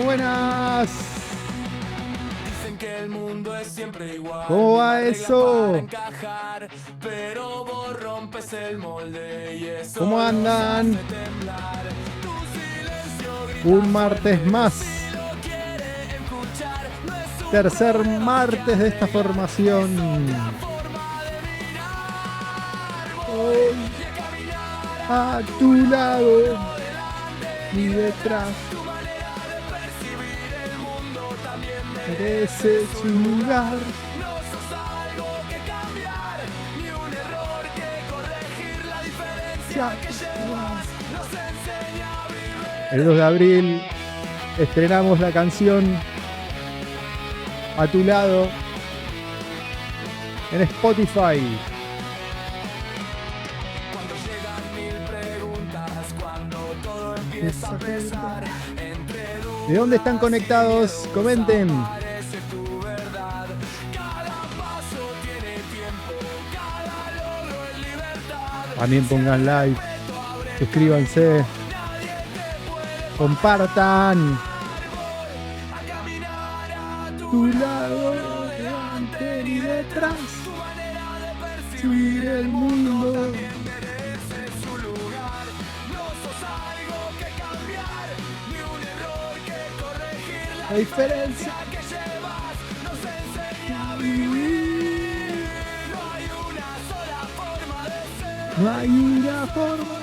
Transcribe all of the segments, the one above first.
Buenas. Dicen que el mundo es siempre igual. ¿Cómo va eso? Para encajar, pero vos rompes el molde y eso ¿Cómo andan? los hace temblar. Tu silencio grita Un martes fuerte, más. si lo quiere escuchar, no es un Tercer juego martes de esta formación. otra forma de mirar. Hoy Y a caminar a tu lado y detrás tu manera de percibir el mundo también merece su lugar. No sos algo que cambiar, ni un error que corregir. La diferencia que llevas nos enseña a vivir. El 2 de abril estrenamos la canción A tu lado en Spotify. Cuando llegan mil preguntas, cuando todo empieza a pesar, entre dudas ¿De dónde están conectados? Comenten. parece tu verdad. Cada paso tiene tiempo, cada logro es libertad. También pongan like, suscríbanse, compartan. A caminar a Tu lado, delante y detrás, tu manera de percibir subir el mundo. merece su lugar. No sos algo que cambiar, ni un error que corregir. La diferencia Que llevas nos enseña a vivir. No hay una sola forma de ser. no hay una forma.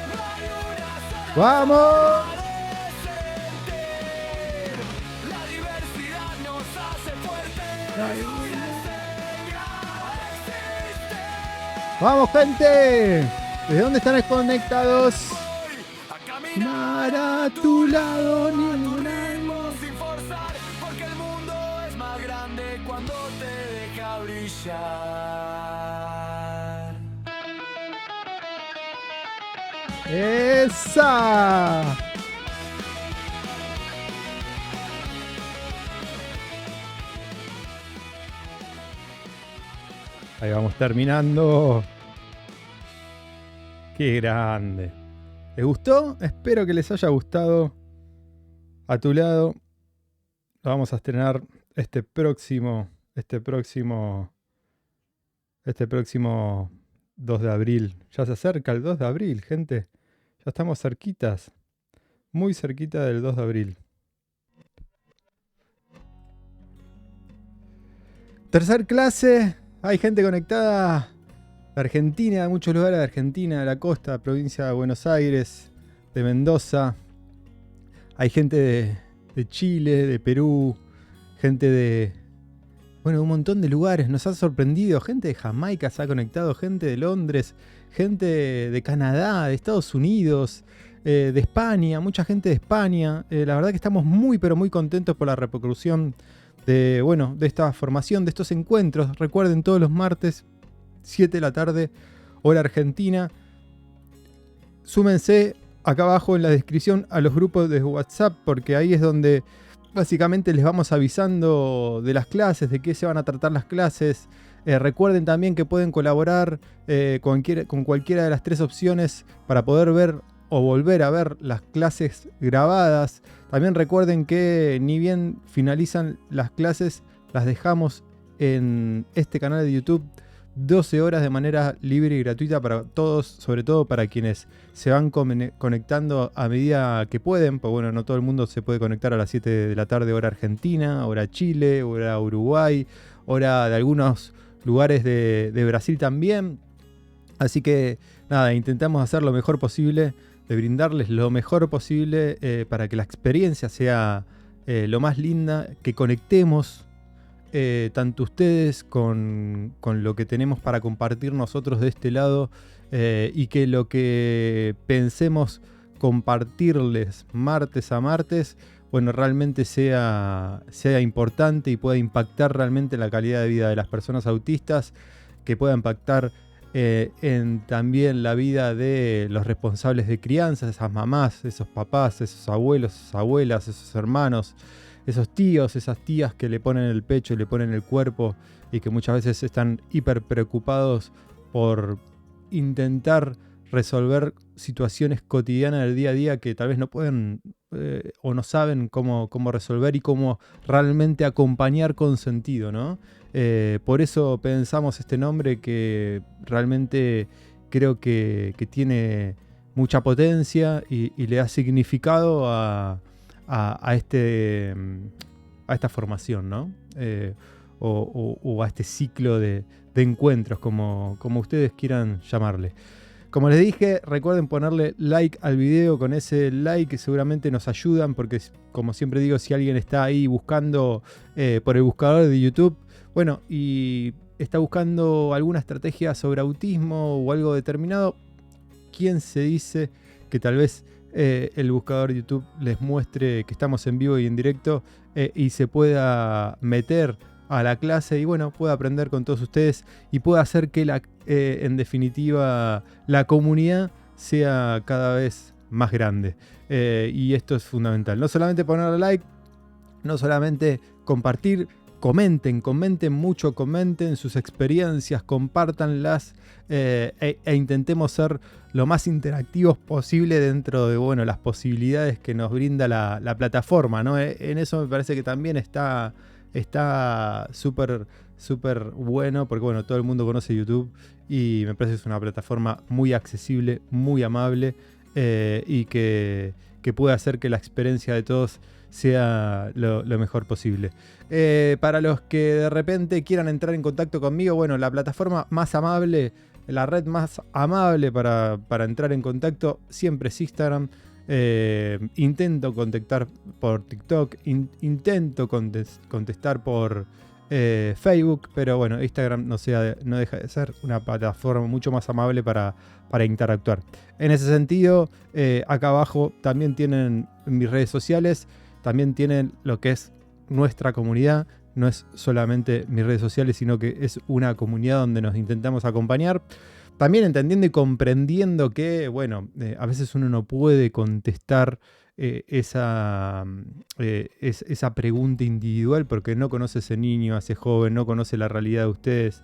No hay una sola ¡Vamos! La diversidad nos hace fuertes. ¡Vamos, gente! ¿De dónde están conectados? A caminar A tu lado, ninguna. sin forzar, porque el mundo es más grande cuando te deja brillar. ¡Esa! Ahí vamos terminando. ¡Qué grande! ¿Les gustó? Espero que les haya gustado. A tu lado. Lo vamos a estrenar este próximo 2 de abril. Ya se acerca el 2 de abril, gente. Ya estamos cerquitas. Muy cerquita del 2 de abril. Tercer clase. Hay gente conectada de Argentina, de muchos lugares de Argentina, de la costa, provincia de Buenos Aires, de Mendoza. Hay gente de Chile, de Perú, gente de un montón de lugares. Nos ha sorprendido. Gente de Jamaica se ha conectado, gente de Londres, gente de Canadá, de Estados Unidos, de España, mucha gente de España. La verdad que estamos muy, pero muy contentos por la repercusión de esta formación, de estos encuentros. Recuerden, todos los martes, 7 de la tarde, hora argentina. Súmense acá abajo en la descripción a los grupos de WhatsApp, porque ahí es donde básicamente les vamos avisando de las clases, de qué se van a tratar las clases. Recuerden también que pueden colaborar con cualquiera de las 3 opciones para poder ver o volver a ver las clases grabadas. También recuerden que ni bien finalizan las clases, las dejamos en este canal de YouTube 12 horas de manera libre y gratuita para todos, sobre todo para quienes se van conectando a medida que pueden, pues bueno, no todo el mundo se puede conectar a las 7 de la tarde hora Argentina, hora Chile, hora Uruguay, hora de algunos lugares de Brasil también. Así que nada, intentamos hacer lo mejor posible, de brindarles lo mejor posible para que la experiencia sea lo más linda, que conectemos tanto ustedes con lo que tenemos para compartir nosotros de este lado y que lo que pensemos compartirles martes a martes, bueno, realmente sea importante y pueda impactar realmente la calidad de vida de las personas autistas, que pueda impactar en también la vida de los responsables de crianza, esas mamás, esos papás, esos abuelos, esas abuelas, esos hermanos, esos tíos, esas tías que le ponen el pecho y le ponen el cuerpo y que muchas veces están hiper preocupados por intentar resolver situaciones cotidianas del día a día que tal vez no pueden o no saben cómo resolver y cómo realmente acompañar con sentido, ¿no? Por eso pensamos este nombre que realmente creo que tiene mucha potencia y le da significado a esta formación, ¿no? O a este ciclo de encuentros, como ustedes quieran llamarle. Como les dije, recuerden ponerle like al video. Con ese like seguramente nos ayudan, porque como siempre digo, si alguien está ahí buscando por el buscador de YouTube, bueno, y está buscando alguna estrategia sobre autismo o algo determinado, ¿quién se dice que tal vez el buscador de YouTube les muestre que estamos en vivo y en directo y se pueda meter a la clase y bueno, pueda aprender con todos ustedes y pueda hacer que en definitiva la comunidad sea cada vez más grande? Y esto es fundamental. No solamente ponerle like, no solamente compartir, comenten mucho, comenten sus experiencias, compártanlas e intentemos ser lo más interactivos posible dentro de las posibilidades que nos brinda la plataforma, ¿no? En eso me parece que también está súper bueno, porque bueno, todo el mundo conoce YouTube y me parece que es una plataforma muy accesible, muy amable y que puede hacer que la experiencia de todos sea lo mejor posible. Para los que de repente quieran entrar en contacto conmigo, bueno, la plataforma más amable, la red más amable para entrar en contacto siempre es Instagram. Intento contactar por TikTok, intento contestar por Facebook, pero bueno, Instagram no deja de ser una plataforma mucho más amable para interactuar. En ese sentido, acá abajo también tienen mis redes sociales, también tienen lo que es nuestra comunidad. No es solamente mis redes sociales, sino que es una comunidad donde nos intentamos acompañar. También entendiendo y comprendiendo que, bueno, a veces uno no puede contestar esa pregunta individual porque no conoce ese niño, a ese joven, no conoce la realidad de ustedes.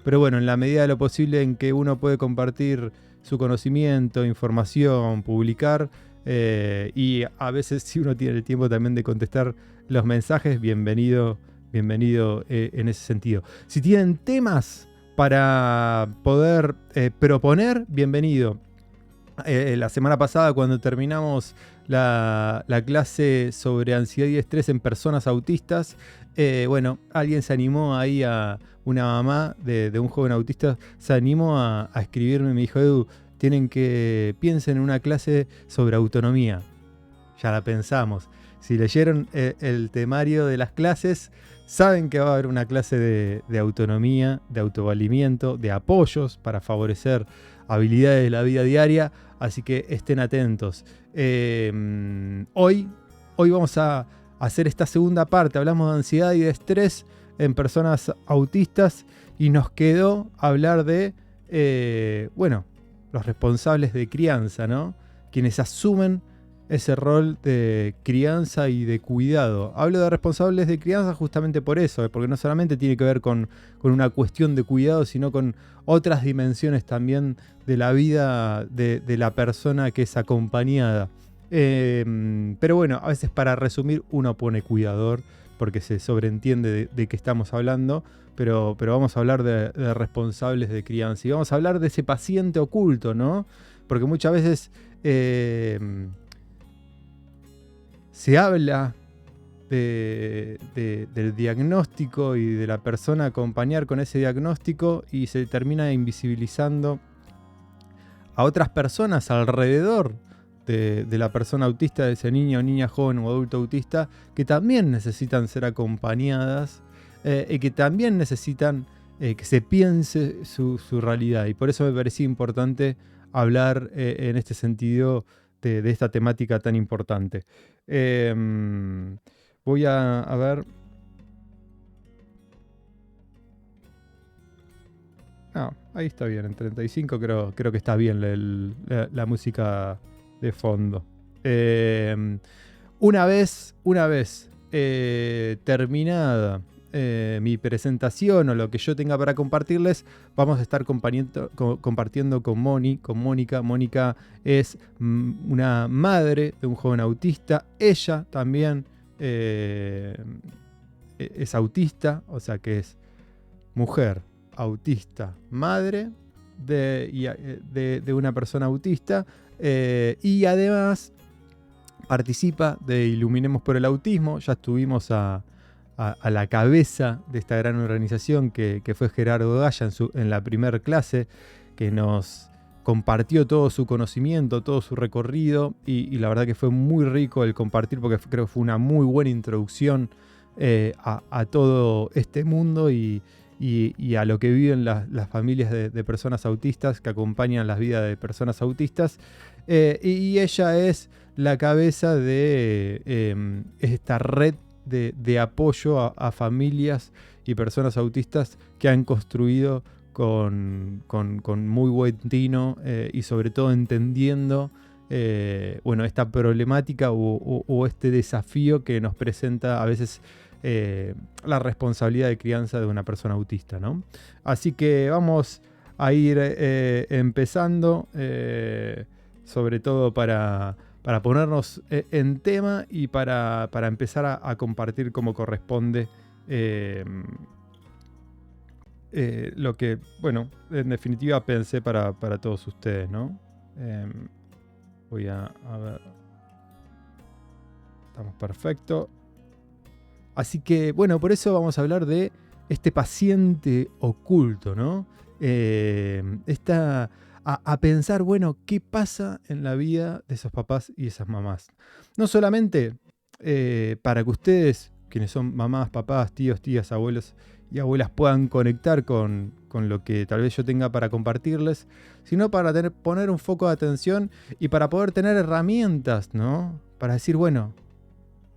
Pero bueno, en la medida de lo posible en que uno puede compartir su conocimiento, información, publicar, y a veces si uno tiene el tiempo también de contestar los mensajes, bienvenido en ese sentido. Si tienen temas para poder proponer, bienvenido. La semana pasada, cuando terminamos la clase sobre ansiedad y estrés en personas autistas, alguien se animó ahí, a una mamá de un joven autista, se animó a escribirme y me dijo: Edu, piensen en una clase sobre autonomía. Ya la pensamos. Si leyeron el temario de las clases, saben que va a haber una clase de autonomía, de autovalimiento, de apoyos para favorecer habilidades de la vida diaria, así que estén atentos. Hoy vamos a hacer esta segunda parte. Hablamos de ansiedad y de estrés en personas autistas y nos quedó hablar de, los responsables de crianza, ¿no? Quienes asumen ese rol de crianza y de cuidado. Hablo de responsables de crianza justamente por eso, porque no solamente tiene que ver con una cuestión de cuidado, sino con otras dimensiones también de la vida de la persona que es acompañada. Pero bueno, a veces para resumir uno pone cuidador, porque se sobreentiende de qué estamos hablando, pero vamos a hablar de responsables de crianza y vamos a hablar de ese paciente oculto, ¿no? Porque muchas veces se habla del diagnóstico y de la persona acompañar con ese diagnóstico y se termina invisibilizando a otras personas alrededor de la persona autista, de ese niño, niña, joven o adulto autista, que también necesitan ser acompañadas y que también necesitan que se piense su realidad. Y por eso me parecía importante hablar en este sentido de esta temática tan importante. Voy a ver. Ahí está bien, en 35 creo que está bien la música de fondo. Una vez terminada mi presentación o lo que yo tenga para compartirles, vamos a estar compartiendo con Mónica. Mónica es una madre de un joven autista. Ella también es autista, o sea que es mujer, autista, madre de una persona autista, y además participa de Iluminemos por el Autismo. Ya estuvimos a la cabeza de esta gran organización que fue Gerardo Gaya en la primera clase, que nos compartió todo su conocimiento, todo su recorrido, y la verdad que fue muy rico el compartir, porque creo que fue una muy buena introducción a todo este mundo y a lo que viven las familias de personas autistas, que acompañan las vidas de personas autistas. Y ella es la cabeza de esta red de apoyo a familias y personas autistas que han construido con muy buen tino y sobre todo entendiendo esta problemática o este desafío que nos presenta a veces la responsabilidad de crianza de una persona autista, ¿no? Así que vamos a ir empezando, sobre todo para ponernos en tema y para empezar a compartir como corresponde lo que, bueno, en definitiva pensé para todos ustedes, ¿no? Voy a ver. Estamos perfecto. Así que, bueno, por eso vamos a hablar de este paciente oculto, ¿no? A pensar, bueno, ¿qué pasa en la vida de esos papás y esas mamás? No solamente para que ustedes, quienes son mamás, papás, tíos, tías, abuelos y abuelas, puedan conectar con lo que tal vez yo tenga para compartirles, sino para poner un foco de atención y para poder tener herramientas, ¿no? Para decir, bueno,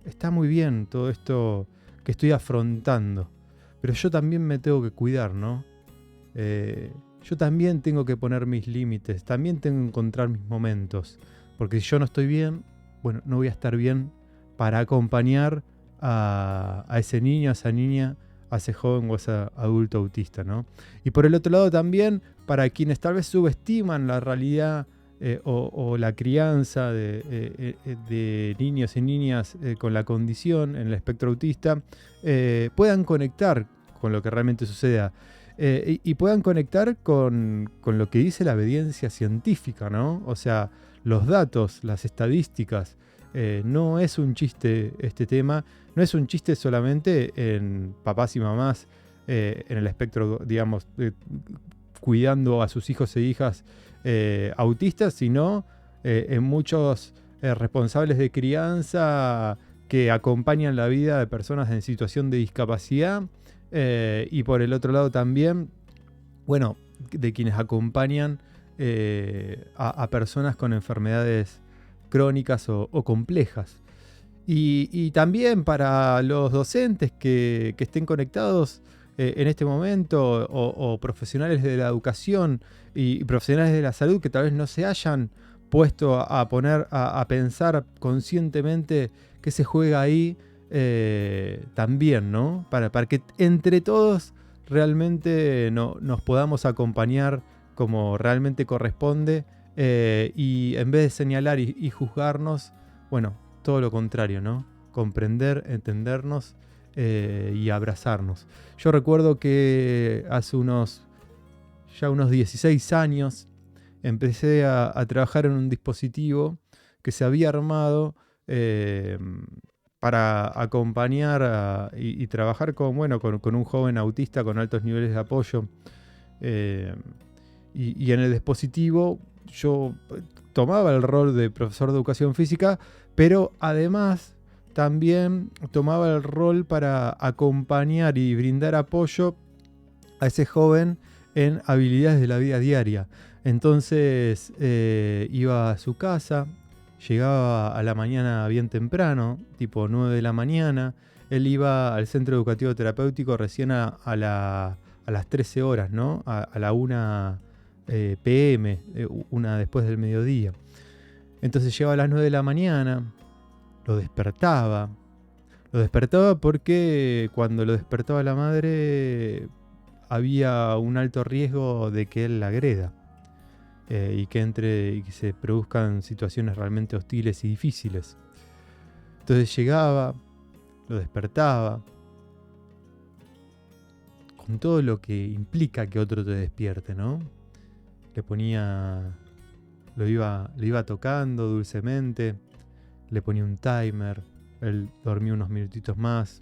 está muy bien todo esto que estoy afrontando, pero yo también me tengo que cuidar, ¿no? Yo también tengo que poner mis límites, también tengo que encontrar mis momentos, porque si yo no estoy bien, bueno, no voy a estar bien para acompañar a ese niño, a esa niña, a ese joven o a ese adulto autista, ¿no? Y por el otro lado también, para quienes tal vez subestiman la realidad o la crianza de niños y niñas con la condición en el espectro autista, puedan conectar con lo que realmente suceda y puedan conectar con lo que dice la evidencia científica, ¿no? O sea, los datos, las estadísticas. No es un chiste este tema, no es un chiste solamente en papás y mamás en el espectro, digamos, cuidando a sus hijos e hijas autistas, sino en muchos responsables de crianza que acompañan la vida de personas en situación de discapacidad y por el otro lado también, bueno, de quienes acompañan a personas con enfermedades crónicas o complejas. Y también para los docentes que estén conectados en este momento o profesionales de la educación y profesionales de la salud que tal vez no se hayan puesto a pensar conscientemente qué se juega ahí también, ¿no? Para que entre todos realmente nos podamos acompañar como realmente corresponde y en vez de señalar y juzgarnos, bueno, todo lo contrario, ¿no? Comprender, entendernos y abrazarnos. Yo recuerdo que hace unos 16 años empecé a trabajar en un dispositivo que se había armado para acompañar y trabajar con un joven autista con altos niveles de apoyo. Y en el dispositivo yo tomaba el rol de profesor de educación física, pero además también tomaba el rol para acompañar y brindar apoyo a ese joven en habilidades de la vida diaria. Entonces iba a su casa, llegaba a la mañana bien temprano, tipo 9 de la mañana. Él iba al centro educativo terapéutico recién a las 13 horas, ¿no? A la 1 p.m., una después del mediodía. Entonces llegaba a las 9 de la mañana, lo despertaba, Lo despertaba porque cuando lo despertaba la madre había un alto riesgo de que él la agreda y que se produzcan situaciones realmente hostiles y difíciles. Entonces llegaba, lo despertaba, con todo lo que implica que otro te despierte, ¿no? Le ponía, le iba tocando dulcemente, le ponía un timer, él dormía unos minutitos más,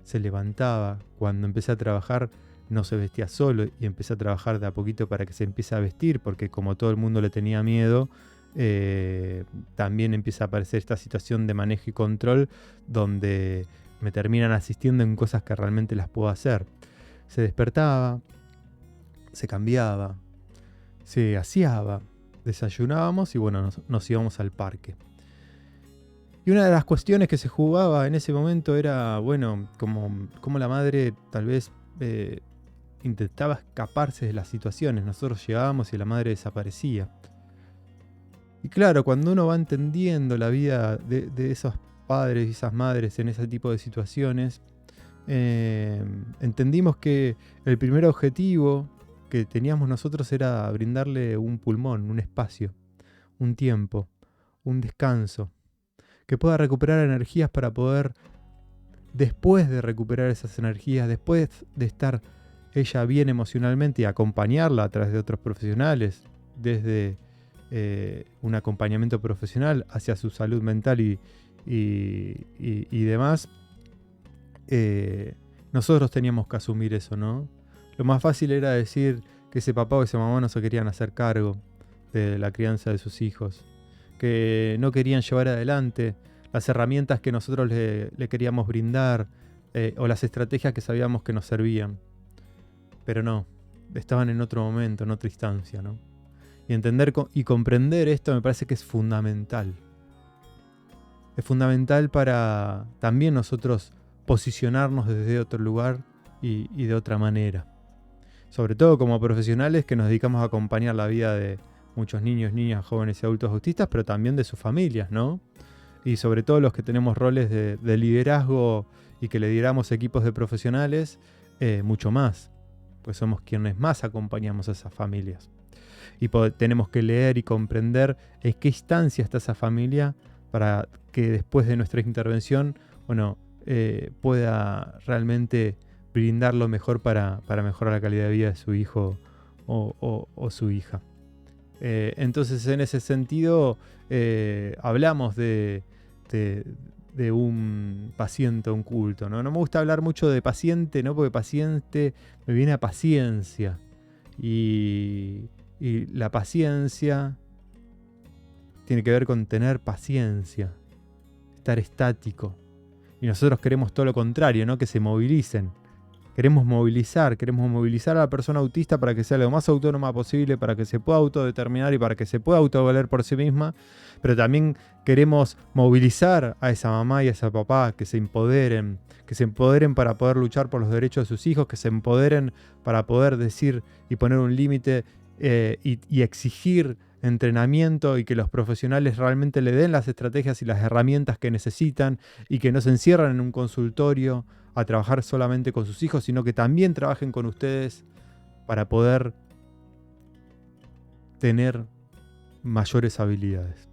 se levantaba. Cuando empecé a trabajar no se vestía solo y empecé a trabajar de a poquito para que se empiece a vestir, porque como todo el mundo le tenía miedo, también empieza a aparecer esta situación de manejo y control donde me terminan asistiendo en cosas que realmente las puedo hacer. Se despertaba, se cambiaba, se aseaba, desayunábamos y bueno, nos íbamos al parque. Y una de las cuestiones que se jugaba en ese momento era, bueno, como la madre tal vez intentaba escaparse de las situaciones. Nosotros llegábamos y la madre desaparecía. Y claro, cuando uno va entendiendo la vida de esos padres y esas madres en ese tipo de situaciones, entendimos que el primer objetivo que teníamos nosotros era brindarle un pulmón, un espacio, un tiempo, un descanso, que pueda recuperar energías para poder, después de recuperar esas energías, después de estar ella bien emocionalmente y acompañarla a través de otros profesionales, desde un acompañamiento profesional hacia su salud mental y demás, nosotros teníamos que asumir eso, ¿no? Lo más fácil era decir que ese papá o esa mamá no se querían hacer cargo de la crianza de sus hijos, que no querían llevar adelante las herramientas que nosotros le queríamos brindar o las estrategias que sabíamos que nos servían. Pero no, estaban en otro momento, en otra instancia, ¿no? Y entender y comprender esto me parece que es fundamental. Es fundamental para también nosotros posicionarnos desde otro lugar y de otra manera. Sobre todo como profesionales que nos dedicamos a acompañar la vida de muchos niños, niñas, jóvenes y adultos autistas, pero también de sus familias, ¿no? Y sobre todo los que tenemos roles de liderazgo y que lideramos equipos de profesionales, mucho más. Pues somos quienes más acompañamos a esas familias. Y tenemos que leer y comprender en qué instancia está esa familia para que después de nuestra intervención, bueno, pueda realmente brindar lo mejor para mejorar la calidad de vida de su hijo o su hija. Entonces, en ese sentido, hablamos de un paciente oculto, ¿no? No me gusta hablar mucho de paciente, ¿no? Porque paciente me viene a paciencia. Y la paciencia tiene que ver con tener paciencia, estar estático. Y nosotros queremos todo lo contrario, ¿no? Que se movilicen. Queremos movilizar a la persona autista para que sea lo más autónoma posible, para que se pueda autodeterminar y para que se pueda autovaler por sí misma. Pero también queremos movilizar a esa mamá y a ese papá, que se empoderen para poder luchar por los derechos de sus hijos, que se empoderen para poder decir y poner un límite y exigir entrenamiento y que los profesionales realmente le den las estrategias y las herramientas que necesitan y que no se encierran en un consultorio a trabajar solamente con sus hijos, sino que también trabajen con ustedes para poder tener mayores habilidades.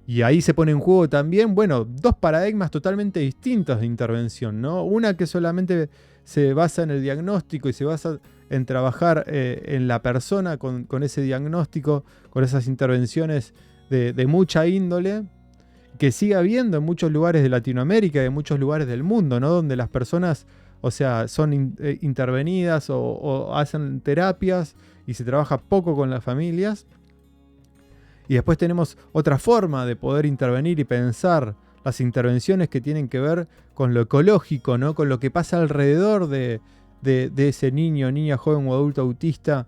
Y ahí se pone en juego también, bueno, dos paradigmas totalmente distintos de intervención, ¿no? Una que solamente se basa en el diagnóstico y se basa en trabajar en la persona con ese diagnóstico, con esas intervenciones de mucha índole, que sigue habiendo en muchos lugares de Latinoamérica y en muchos lugares del mundo, ¿no? Donde las personas, o sea, son intervenidas o hacen terapias y se trabaja poco con las familias. Y después tenemos otra forma de poder intervenir y pensar las intervenciones que tienen que ver con lo ecológico, ¿no? Con lo que pasa alrededor de ese niño, niña, joven o adulto autista.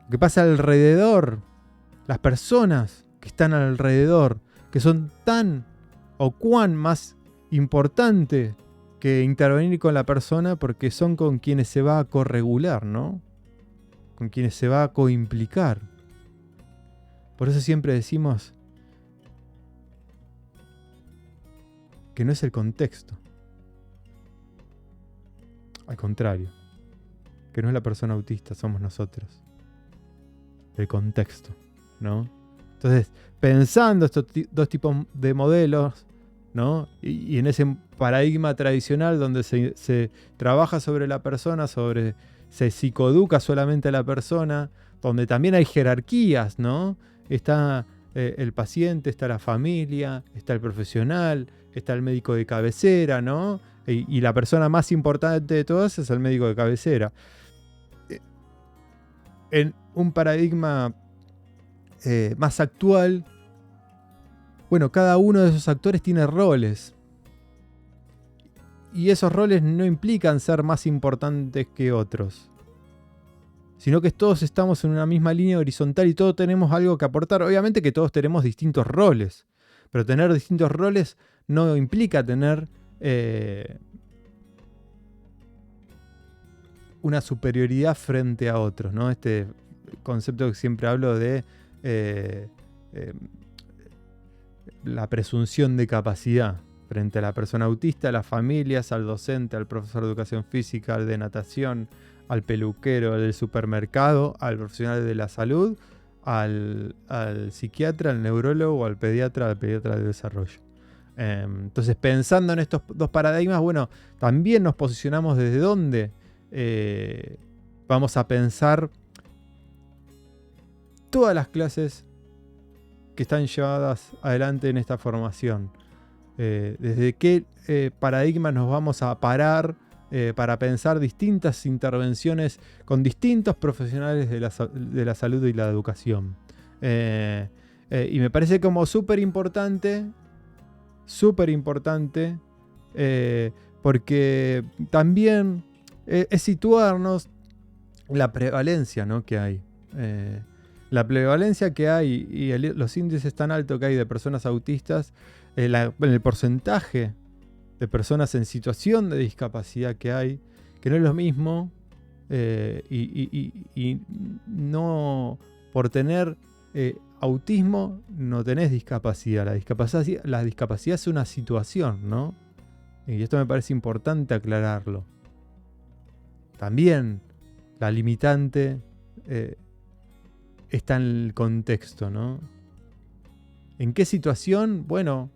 Lo que pasa alrededor, las personas que están alrededor, que son tan o cuán más importante que intervenir con la persona, porque son con quienes se va a corregular, ¿no? Con quienes se va a coimplicar. Por eso siempre decimos que no es el contexto. Al contrario, que no es la persona autista, somos nosotros. El contexto, ¿no? Entonces, pensando estos dos tipos de modelos, ¿no? Y en ese paradigma tradicional donde se trabaja sobre la persona, se psicoeduca solamente a la persona, donde también hay jerarquías, ¿no? Está el paciente, está la familia, está el profesional, está el médico de cabecera, ¿no? Y la persona más importante de todas es el médico de cabecera. En un paradigma más actual, bueno, cada uno de esos actores tiene roles. Y esos roles no implican ser más importantes que otros, sino que todos estamos en una misma línea horizontal y todos tenemos algo que aportar. Obviamente que todos tenemos distintos roles, pero tener distintos roles no implica tener una superioridad frente a otros, ¿no? Este concepto que siempre hablo de la presunción de capacidad frente a la persona autista, a las familias, al docente, al profesor de educación física, al de natación, al peluquero, al del supermercado, al profesional de la salud, al psiquiatra, al neurólogo, al pediatra del desarrollo. Entonces, pensando en estos dos paradigmas, bueno, también nos posicionamos desde dónde vamos a pensar todas las clases que están llevadas adelante en esta formación. Desde qué paradigma nos vamos a parar para pensar distintas intervenciones con distintos profesionales de la salud y la educación. Y me parece como súper importante, porque también es situarnos la prevalencia, ¿no?, que hay. La prevalencia que hay y los índices tan altos que hay de personas autistas, el porcentaje de personas en situación de discapacidad que hay, que no es lo mismo, y no por tener autismo no tenés discapacidad. La discapacidad es una situación, ¿no? Y esto me parece importante aclararlo. También la limitante está en el contexto, ¿no? ¿En qué situación? Bueno,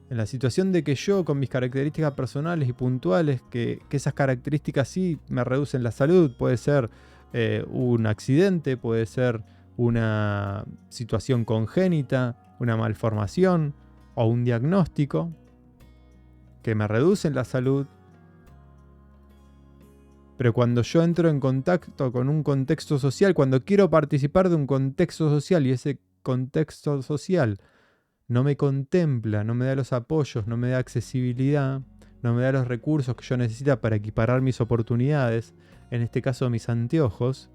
en la situación de que yo, con mis características personales y puntuales, que esas características sí me reducen la salud, puede ser un accidente, puede ser una situación congénita, una malformación o un diagnóstico que me reducen la salud. Pero cuando yo entro en contacto con un contexto social, cuando quiero participar de un contexto social y ese contexto social no me contempla, no me da los apoyos, no me da accesibilidad, no me da los recursos que yo necesito para equiparar mis oportunidades, en este caso mis anteojos,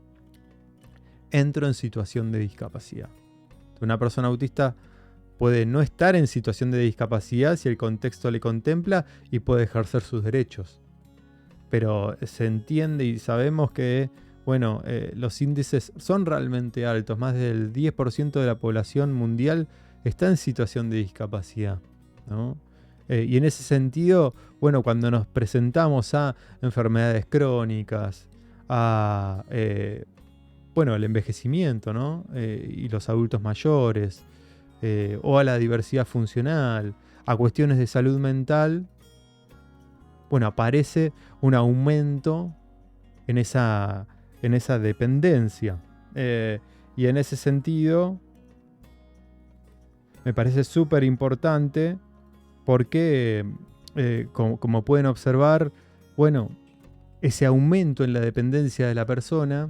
entro en situación de discapacidad. Una persona autista puede no estar en situación de discapacidad si el contexto le contempla y puede ejercer sus derechos. Pero se entiende y sabemos que, bueno, los índices son realmente altos. Más del 10% de la población mundial está en situación de discapacidad, ¿no? Y en ese sentido, bueno, cuando nos presentamos a enfermedades crónicas, a el envejecimiento, ¿no? Y los adultos mayores, o a la diversidad funcional, a cuestiones de salud mental, bueno, aparece un aumento en esa dependencia. Y en ese sentido, me parece súper importante porque, como pueden observar, bueno, ese aumento en la dependencia de la persona,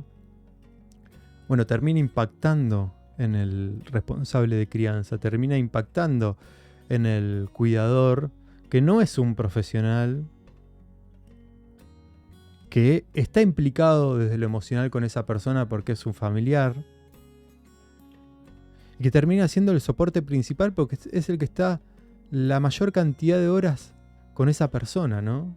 bueno, termina impactando en el responsable de crianza, termina impactando en el cuidador, que no es un profesional, que está implicado desde lo emocional con esa persona porque es un familiar, y que termina siendo el soporte principal porque es el que está la mayor cantidad de horas con esa persona, ¿no?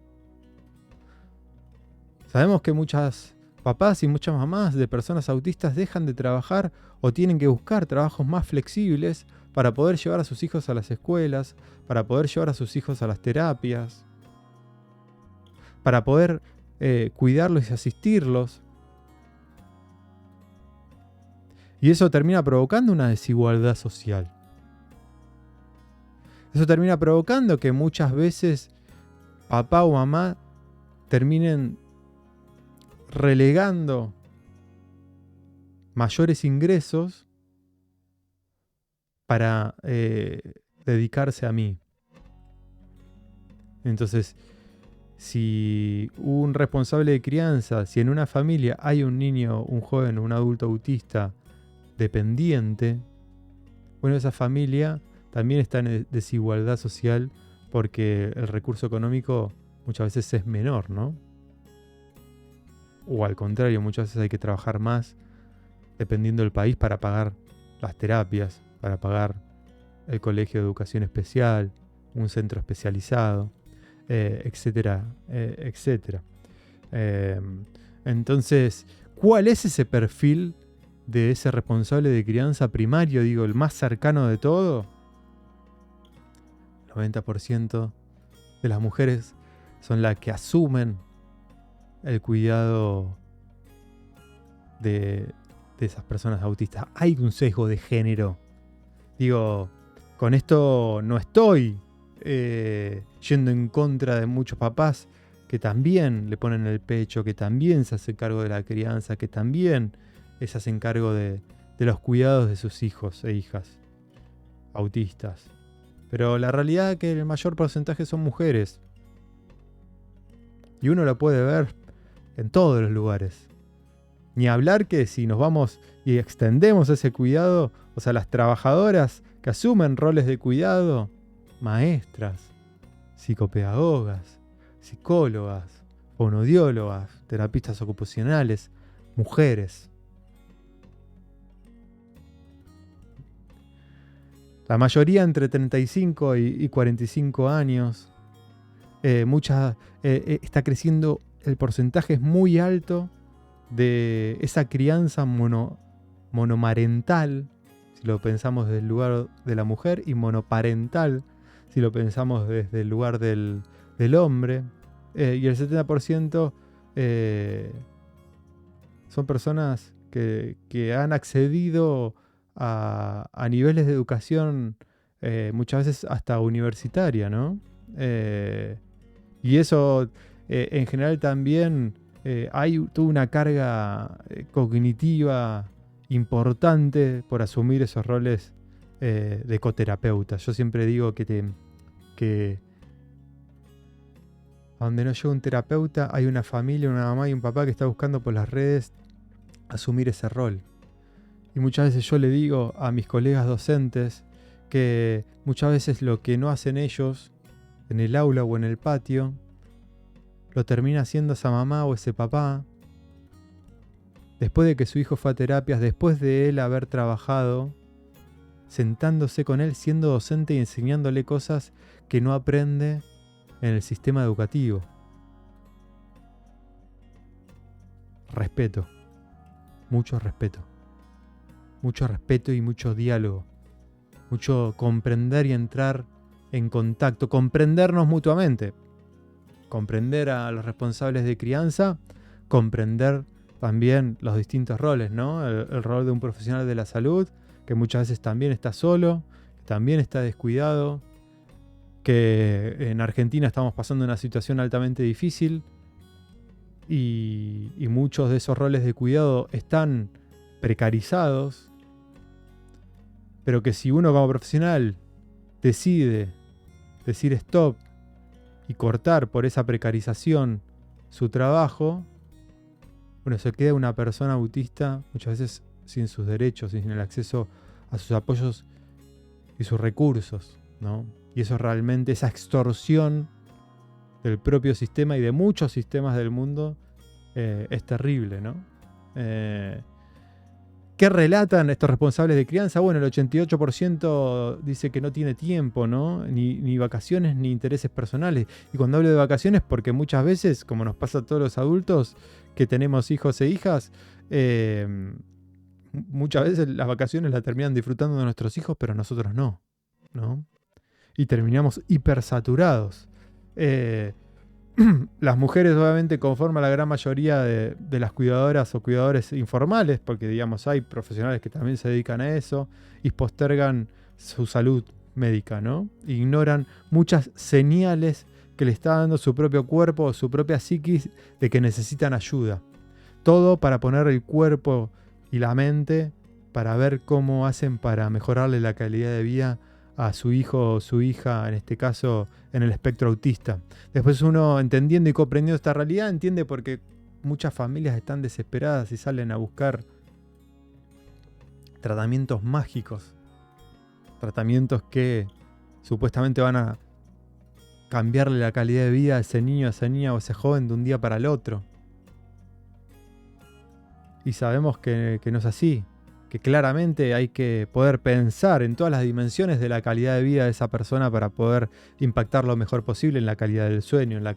Sabemos que muchas papás y muchas mamás de personas autistas dejan de trabajar o tienen que buscar trabajos más flexibles para poder llevar a sus hijos a las escuelas, para poder llevar a sus hijos a las terapias, para poder cuidarlos y asistirlos. Y eso termina provocando una desigualdad social. Eso termina provocando que muchas veces papá o mamá terminen relegando mayores ingresos para dedicarse a mí. Entonces, si un responsable de crianza, si en una familia hay un niño, un joven o un adulto autista dependiente, bueno, esa familia también está en desigualdad social porque el recurso económico muchas veces es menor, ¿no? O al contrario, muchas veces hay que trabajar más dependiendo del país para pagar las terapias, para pagar el colegio de educación especial, un centro especializado, etcétera, etcétera. Entonces, ¿cuál es ese perfil de ese responsable de crianza primario, digo, el más cercano de todo? El 90% de las mujeres son las que asumen el cuidado de esas personas autistas. Hay un sesgo de género. Digo, con esto no estoy yendo en contra de muchos papás que también le ponen el pecho, que también se hacen cargo de la crianza, que también se hacen cargo de los cuidados de sus hijos e hijas autistas. Pero la realidad es que el mayor porcentaje son mujeres. Y uno lo puede ver en todos los lugares. Ni hablar que si nos vamos y extendemos ese cuidado, o sea, las trabajadoras que asumen roles de cuidado, maestras, psicopedagogas, psicólogas, fonoaudiólogas, terapistas ocupacionales, mujeres. La mayoría entre 35 y 45 años. Está creciendo, el porcentaje es muy alto de esa crianza monomarental, si lo pensamos desde el lugar de la mujer, y monoparental, si lo pensamos desde el lugar del hombre. Y el 70% son personas que han accedido a niveles de educación muchas veces hasta universitaria, ¿no? Y eso en general también hay toda una carga cognitiva importante por asumir esos roles de coterapeuta. Yo siempre digo que a donde no llega un terapeuta hay una familia, una mamá y un papá que está buscando por las redes asumir ese rol. Y muchas veces yo le digo a mis colegas docentes que muchas veces lo que no hacen ellos en el aula o en el patio, lo termina haciendo esa mamá o ese papá después de que su hijo fue a terapias, después de él haber trabajado, sentándose con él, siendo docente y enseñándole cosas que no aprende en el sistema educativo. Respeto, mucho respeto. Mucho respeto y mucho diálogo. Mucho comprender y entrar en contacto. Comprendernos mutuamente. Comprender a los responsables de crianza. Comprender también los distintos roles, ¿no? El rol de un profesional de la salud, que muchas veces también está solo, que también está descuidado, que en Argentina estamos pasando una situación altamente difícil y muchos de esos roles de cuidado están precarizados, pero que si uno como profesional decide decir stop y cortar por esa precarización su trabajo, bueno, se queda una persona autista muchas veces sin sus derechos, sin el acceso a sus apoyos y sus recursos, ¿no? Y eso realmente, esa extorsión del propio sistema y de muchos sistemas del mundo es terrible, ¿no? ¿Qué relatan estos responsables de crianza? Bueno, el 88% dice que no tiene tiempo, ¿no? Ni vacaciones ni intereses personales. Y cuando hablo de vacaciones, porque muchas veces, como nos pasa a todos los adultos, que tenemos hijos e hijas, muchas veces las vacaciones las terminan disfrutando de nuestros hijos, pero nosotros no, ¿no? Y terminamos hipersaturados. Las mujeres obviamente conforman la gran mayoría de las cuidadoras o cuidadores informales, porque digamos hay profesionales que también se dedican a eso y postergan su salud médica, ¿no? Ignoran muchas señales que le está dando su propio cuerpo o su propia psiquis de que necesitan ayuda. Todo para poner el cuerpo y la mente para ver cómo hacen para mejorarle la calidad de vida a su hijo o su hija, en este caso en el espectro autista. Después uno, entendiendo y comprendiendo esta realidad, entiende por qué muchas familias están desesperadas y salen a buscar tratamientos mágicos, tratamientos que supuestamente van a cambiarle la calidad de vida a ese niño, a esa niña o a ese joven de un día para el otro. Y sabemos que no es así, que claramente hay que poder pensar en todas las dimensiones de la calidad de vida de esa persona para poder impactar lo mejor posible en la calidad del sueño, en la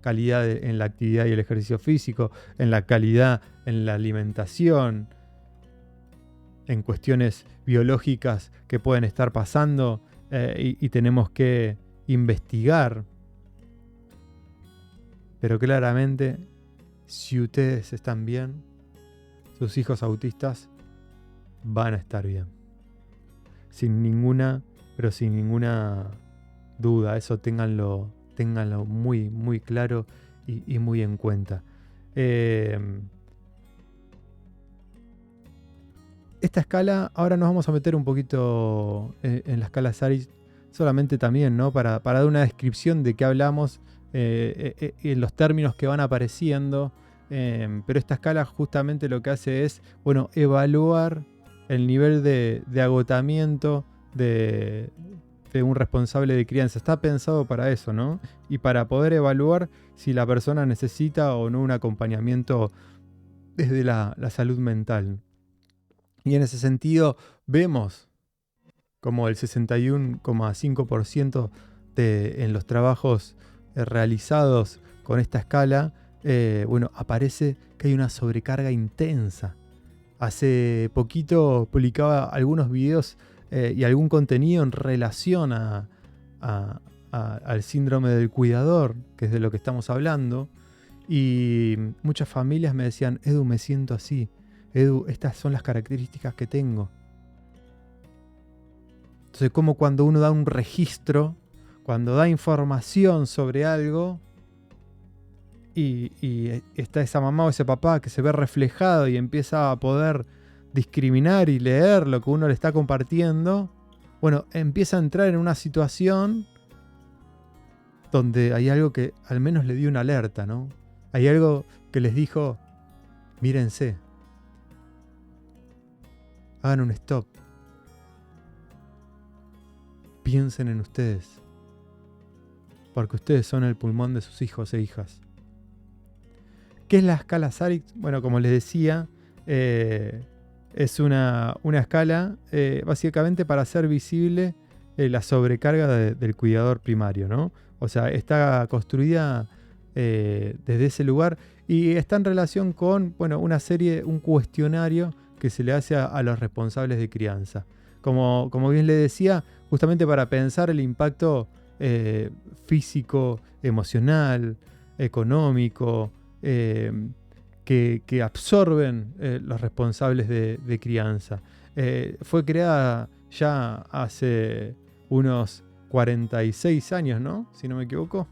calidad en la actividad y el ejercicio físico, en la calidad en la alimentación, en cuestiones biológicas que pueden estar pasando y tenemos que investigar. Pero claramente, si ustedes están bien, sus hijos autistas van a estar bien. Sin ninguna duda. Eso ténganlo muy, muy claro y muy en cuenta. Esta escala, ahora nos vamos a meter un poquito en la escala Sarit, solamente también, ¿no? Para dar una descripción de qué hablamos, en los términos que van apareciendo. Pero esta escala justamente lo que hace es, bueno, evaluar el nivel de agotamiento de un responsable de crianza. Está pensado para eso, ¿no? Y para poder evaluar si la persona necesita o no un acompañamiento desde la salud mental. Y en ese sentido vemos como el 61,5% en los trabajos realizados con esta escala, aparece que hay una sobrecarga intensa. Hace poquito publicaba algunos videos y algún contenido en relación al síndrome del cuidador, que es de lo que estamos hablando, y muchas familias me decían: Edu, me siento así. Edu, estas son las características que tengo. Entonces, como cuando uno da un registro, cuando da información sobre algo, y está esa mamá o ese papá que se ve reflejado y empieza a poder discriminar y leer lo que uno le está compartiendo, bueno, empieza a entrar en una situación donde hay algo que al menos le dio una alerta, ¿no? Hay algo que les dijo: mírense, hagan un stop, piensen en ustedes, porque ustedes son el pulmón de sus hijos e hijas. ¿Qué es la escala Sarit? Bueno, como les decía, es una escala básicamente para hacer visible la sobrecarga del cuidador primario, ¿no? O sea, está construida desde ese lugar y está en relación con, bueno, un cuestionario que se le hace a los responsables de crianza. Como bien le decía, justamente para pensar el impacto físico, emocional, económico, que absorben los responsables de crianza. Fue creada ya hace unos 46 años, ¿no? Si no me equivoco.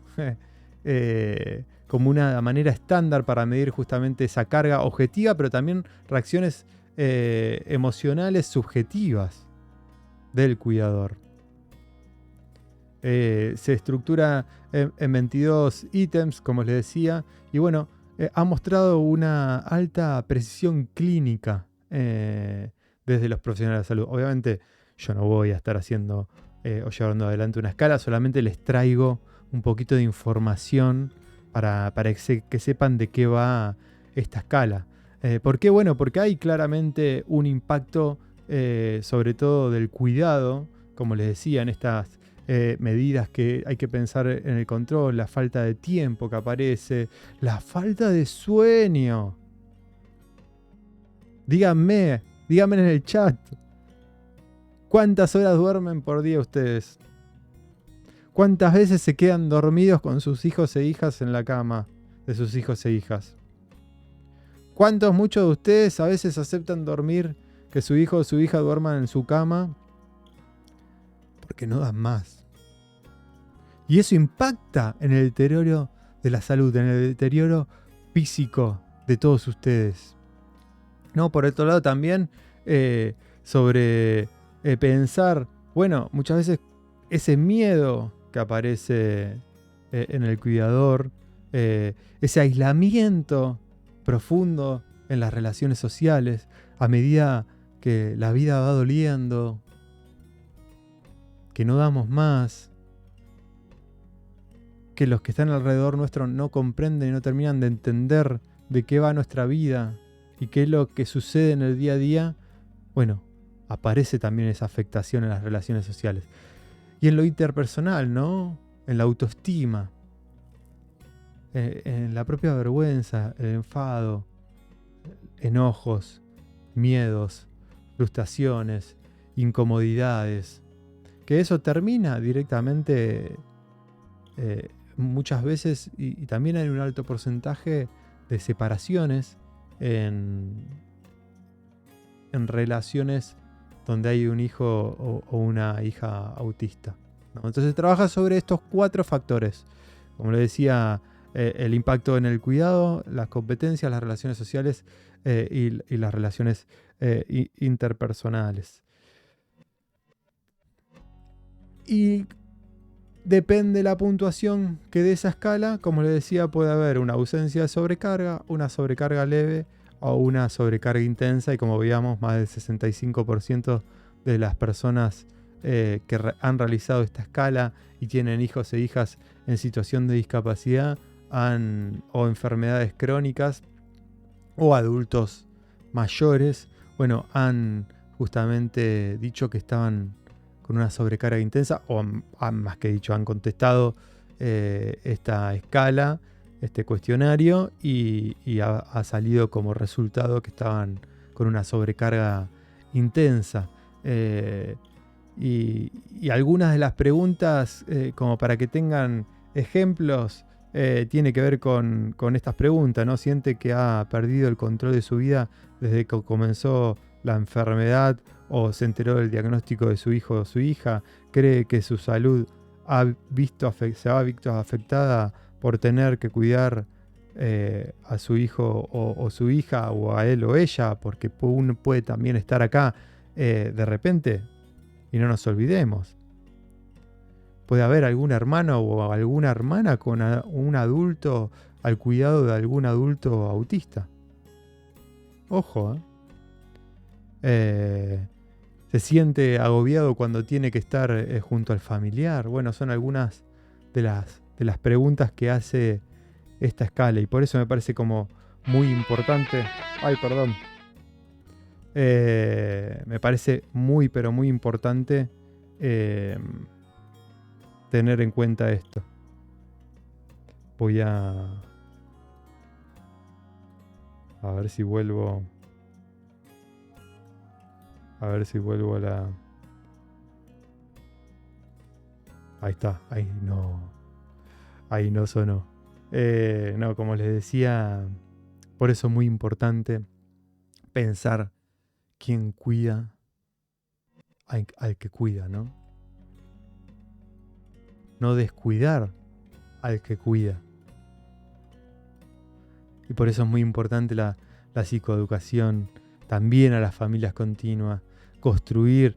Como una manera estándar para medir justamente esa carga objetiva, pero también reacciones emocionales subjetivas del cuidador. Se estructura en 22 ítems, como les decía, y bueno, ha mostrado una alta precisión clínica desde los profesionales de la salud. Obviamente yo no voy a estar haciendo o llevando adelante una escala, solamente les traigo un poquito de información para que sepan de qué va esta escala. ¿Por qué? Bueno, porque hay claramente un impacto sobre todo del cuidado, como les decía, en medidas que hay que pensar en el control, la falta de tiempo que aparece, la falta de sueño. Díganme en el chat, ¿cuántas horas duermen por día ustedes? ¿Cuántas veces se quedan dormidos con sus hijos e hijas en la cama de sus hijos e hijas? Muchos de ustedes a veces aceptan dormir, que su hijo o su hija duerman en su cama porque no dan más? Y eso impacta en el deterioro de la salud, en el deterioro físico de todos ustedes. ¿No? Por otro lado también sobre pensar, bueno, muchas veces ese miedo que aparece en el cuidador, ese aislamiento profundo en las relaciones sociales, a medida que la vida va doliendo, que no damos más, que los que están alrededor nuestro no comprenden y no terminan de entender de qué va nuestra vida y qué es lo que sucede en el día a día, bueno, aparece también esa afectación en las relaciones sociales. Y en lo interpersonal, ¿no? En la autoestima, en la propia vergüenza, el enfado, enojos, miedos, frustraciones, incomodidades, que eso termina directamente muchas veces, y también hay un alto porcentaje de separaciones en relaciones donde hay un hijo o una hija autista, ¿no? Entonces trabaja sobre estos 4 factores. Como le decía, el impacto en el cuidado, las competencias, las relaciones sociales y las relaciones interpersonales. Y depende la puntuación que dé esa escala. Como le decía, puede haber una ausencia de sobrecarga, una sobrecarga leve o una sobrecarga intensa. Y como veíamos, más del 65% de las personas que han realizado esta escala y tienen hijos e hijas en situación de discapacidad o enfermedades crónicas o adultos mayores, bueno, han justamente dicho que estaban con una sobrecarga intensa, o más que dicho, han contestado esta escala, este cuestionario, y ha salido como resultado que estaban con una sobrecarga intensa. Y algunas de las preguntas, como para que tengan ejemplos, tiene que ver con estas preguntas, ¿no? ¿Siente que ha perdido el control de su vida desde que comenzó la enfermedad o se enteró del diagnóstico de su hijo o su hija? ¿Cree que su salud se ha visto afectada por tener que cuidar a su hijo o su hija, o a él o ella? Porque uno puede también estar acá de repente, y no nos olvidemos. Puede haber algún hermano o alguna hermana con un adulto al cuidado de algún adulto autista. Ojo, se siente agobiado cuando tiene que estar junto al familiar. Bueno, son algunas de las preguntas que hace esta escala, y por eso me parece como muy importante. Ay, perdón. Me parece muy, pero muy importante tener en cuenta esto. Voy a ver si vuelvo. A ver si vuelvo a la... Ahí está, ahí no sonó. No, como les decía, por eso es muy importante pensar quién cuida al que cuida, ¿no? No descuidar al que cuida. Y por eso es muy importante la psicoeducación, también a las familias continuas, construir,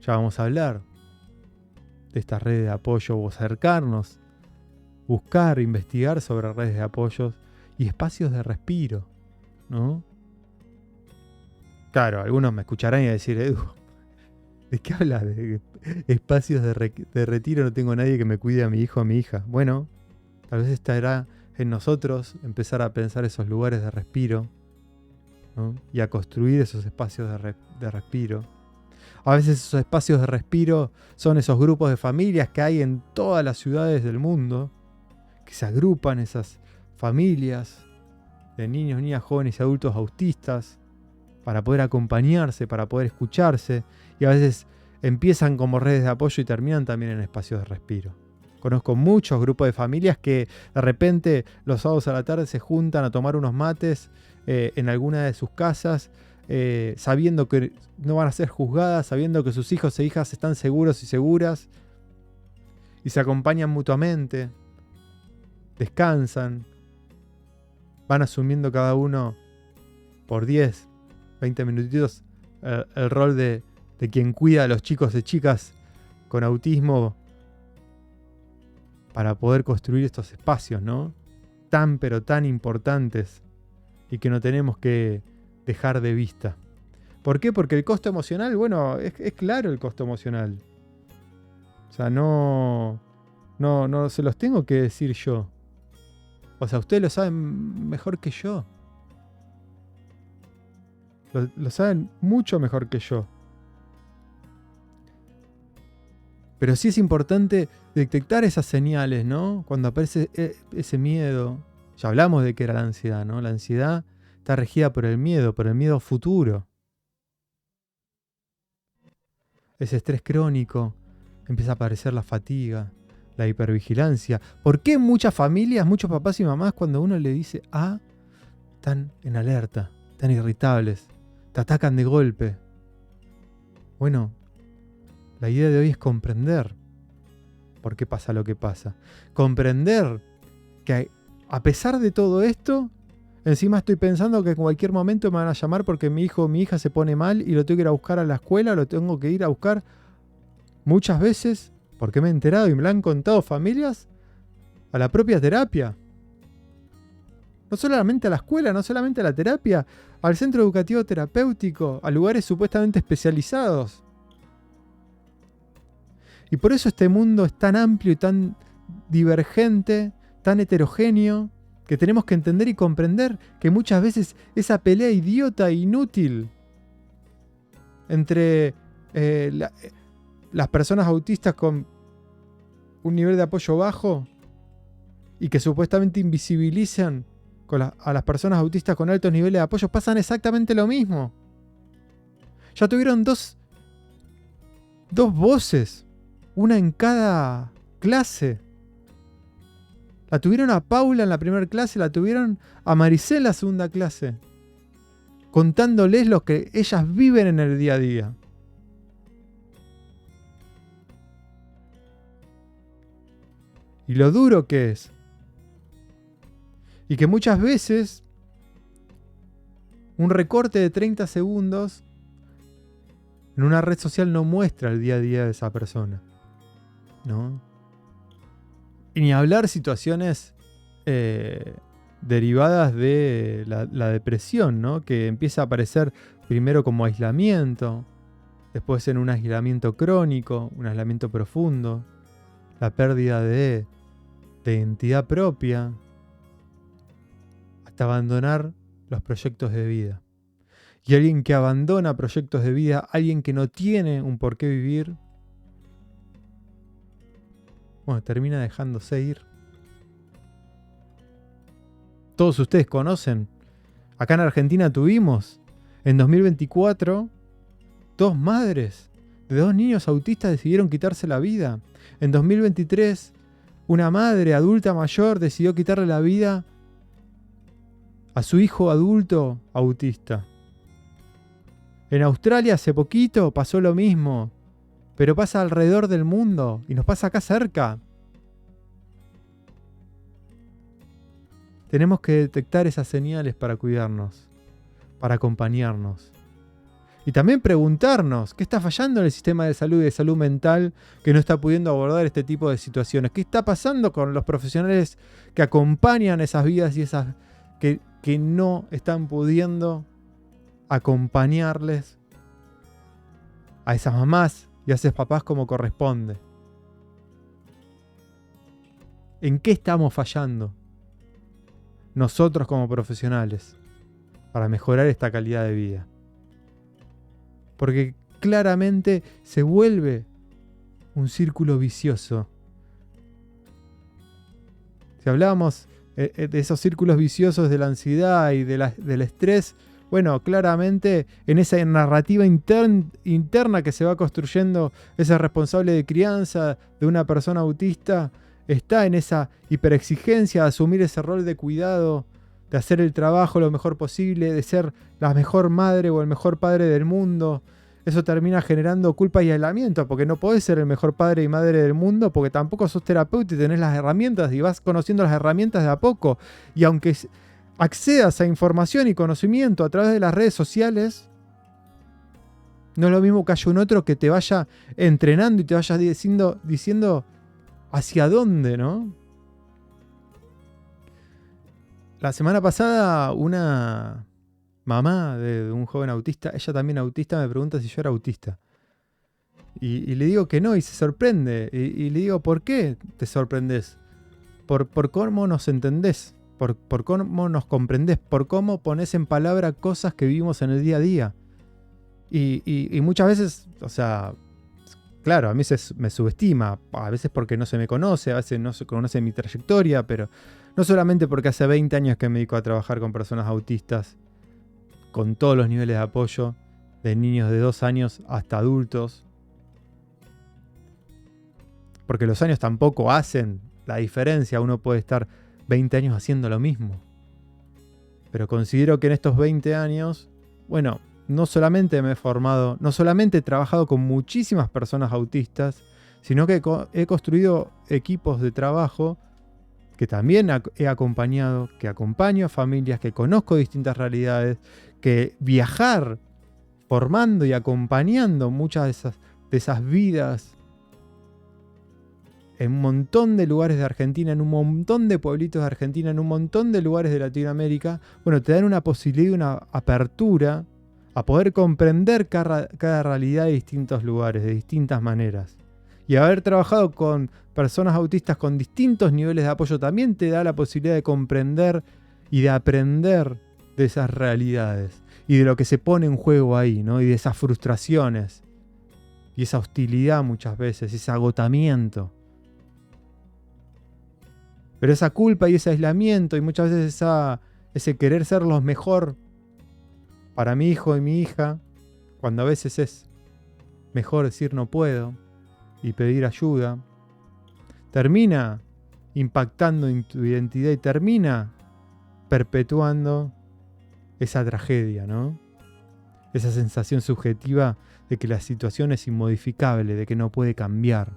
ya vamos a hablar de estas redes de apoyo, o acercarnos, buscar, investigar sobre redes de apoyo y espacios de respiro, ¿no? Claro, algunos me escucharán y decir, Edu, ¿de qué hablas? ¿De espacios de retiro? No tengo nadie que me cuide a mi hijo o a mi hija. Bueno, tal vez estará en nosotros empezar a pensar esos lugares de respiro, ¿no? Y a construir esos espacios de respiro. A veces esos espacios de respiro son esos grupos de familias que hay en todas las ciudades del mundo, que se agrupan esas familias de niños, niñas, jóvenes y adultos autistas para poder acompañarse, para poder escucharse, y a veces empiezan como redes de apoyo y terminan también en espacios de respiro. Conozco muchos grupos de familias que de repente los sábados a la tarde se juntan a tomar unos mates en alguna de sus casas, sabiendo que no van a ser juzgadas, sabiendo que sus hijos e hijas están seguros y seguras, y se acompañan mutuamente, descansan, van asumiendo cada uno por 10, 20 minutitos el rol de quien cuida a los chicos y chicas con autismo para poder construir estos espacios, ¿no? Tan pero tan importantes y que no tenemos que dejar de vista. ¿Por qué? Porque el costo emocional, bueno, es claro el costo emocional. O sea, no se los tengo que decir yo. O sea, ustedes lo saben mejor que yo. Lo saben mucho mejor que yo. Pero sí es importante detectar esas señales, ¿no? Cuando aparece ese miedo. Ya hablamos de qué era la ansiedad, ¿no? La ansiedad está regida por el miedo futuro. Ese estrés crónico, empieza a aparecer la fatiga, la hipervigilancia. ¿Por qué muchas familias, muchos papás y mamás, cuando uno le dice A, están en alerta, están irritables, te atacan de golpe? Bueno, la idea de hoy es comprender por qué pasa lo que pasa. Comprender que a pesar de todo esto, encima estoy pensando que en cualquier momento me van a llamar porque mi hijo o mi hija se pone mal y lo tengo que ir a buscar a la escuela, lo tengo que ir a buscar muchas veces, porque me he enterado y me lo han contado familias, a la propia terapia. No solamente a la escuela, no solamente a la terapia, al centro educativo terapéutico, a lugares supuestamente especializados. Y por eso este mundo es tan amplio y tan divergente, tan heterogéneo, que tenemos que entender y comprender que muchas veces esa pelea idiota e inútil entre las personas autistas con un nivel de apoyo bajo y que supuestamente invisibilizan a las personas autistas con altos niveles de apoyo, pasan exactamente lo mismo. Ya tuvieron dos voces, una en cada clase. La tuvieron a Paula en la primera clase, la tuvieron a Maricel en la segunda clase, contándoles lo que ellas viven en el día a día. Y lo duro que es. Y que muchas veces un recorte de 30 segundos en una red social no muestra el día a día de esa persona, ¿no? Y ni hablar situaciones derivadas de la depresión, ¿no? Que empieza a aparecer primero como aislamiento, después en un aislamiento crónico, un aislamiento profundo, la pérdida de identidad propia, hasta abandonar los proyectos de vida. Y alguien que abandona proyectos de vida, alguien que no tiene un por qué vivir, bueno, termina dejándose ir. Todos ustedes conocen, acá en Argentina tuvimos, en 2024, 2 madres de 2 niños autistas decidieron quitarse la vida. En 2023, una madre adulta mayor decidió quitarle la vida a su hijo adulto autista. En Australia hace poquito pasó lo mismo, pero pasa alrededor del mundo y nos pasa acá cerca. Tenemos que detectar esas señales para cuidarnos, para acompañarnos. Y también preguntarnos qué está fallando en el sistema de salud y de salud mental que no está pudiendo abordar este tipo de situaciones. ¿Qué está pasando con los profesionales que acompañan esas vidas y esas que no están pudiendo acompañarles a esas mamás y a esos papás como corresponde? ¿En qué estamos fallando nosotros como profesionales para mejorar esta calidad de vida? Porque claramente se vuelve un círculo vicioso. Si hablábamos de esos círculos viciosos de la ansiedad y del estrés, bueno, claramente en esa narrativa interna que se va construyendo ese responsable de crianza de una persona autista, está en esa hiperexigencia de asumir ese rol de cuidado, de hacer el trabajo lo mejor posible, de ser la mejor madre o el mejor padre del mundo. Eso termina generando culpa y aislamiento, porque no podés ser el mejor padre y madre del mundo, porque tampoco sos terapeuta y tenés las herramientas y vas conociendo las herramientas de a poco. Y aunque accedas a información y conocimiento a través de las redes sociales, no es lo mismo que haya un otro que te vaya entrenando y te vaya diciendo hacia dónde, ¿no? La semana pasada una mamá de un joven autista, ella también autista, me pregunta si yo era autista. Y le digo que no, y se sorprende. Y le digo, ¿por qué te sorprendes? Por cómo nos entendés, por cómo nos comprendés, por cómo pones en palabra cosas que vivimos en el día a día. Y muchas veces, o sea, claro, a mí me subestima, a veces porque no se me conoce, a veces no se conoce mi trayectoria, pero no solamente porque hace 20 años que me dedico a trabajar con personas autistas, con todos los niveles de apoyo, de niños de 2 años hasta adultos. Porque los años tampoco hacen la diferencia, uno puede estar 20 años haciendo lo mismo. Pero considero que en estos 20 años, bueno, no solamente me he formado, no solamente he trabajado con muchísimas personas autistas, sino que he construido equipos de trabajo que también he acompañado, que acompaño a familias, que conozco distintas realidades, que viajar formando y acompañando muchas de esas vidas en un montón de lugares de Argentina, en un montón de pueblitos de Argentina, en un montón de lugares de Latinoamérica, bueno, te dan una posibilidad y una apertura a poder comprender cada realidad de distintos lugares, de distintas maneras. Y haber trabajado con personas autistas con distintos niveles de apoyo también te da la posibilidad de comprender y de aprender de esas realidades y de lo que se pone en juego ahí, ¿no? Y de esas frustraciones y esa hostilidad muchas veces, ese agotamiento. Pero esa culpa y ese aislamiento y muchas veces ese querer ser los mejor para mi hijo y mi hija, cuando a veces es mejor decir no puedo y pedir ayuda, termina impactando en tu identidad y termina perpetuando esa tragedia, ¿no? Esa sensación subjetiva de que la situación es inmodificable, de que no puede cambiar.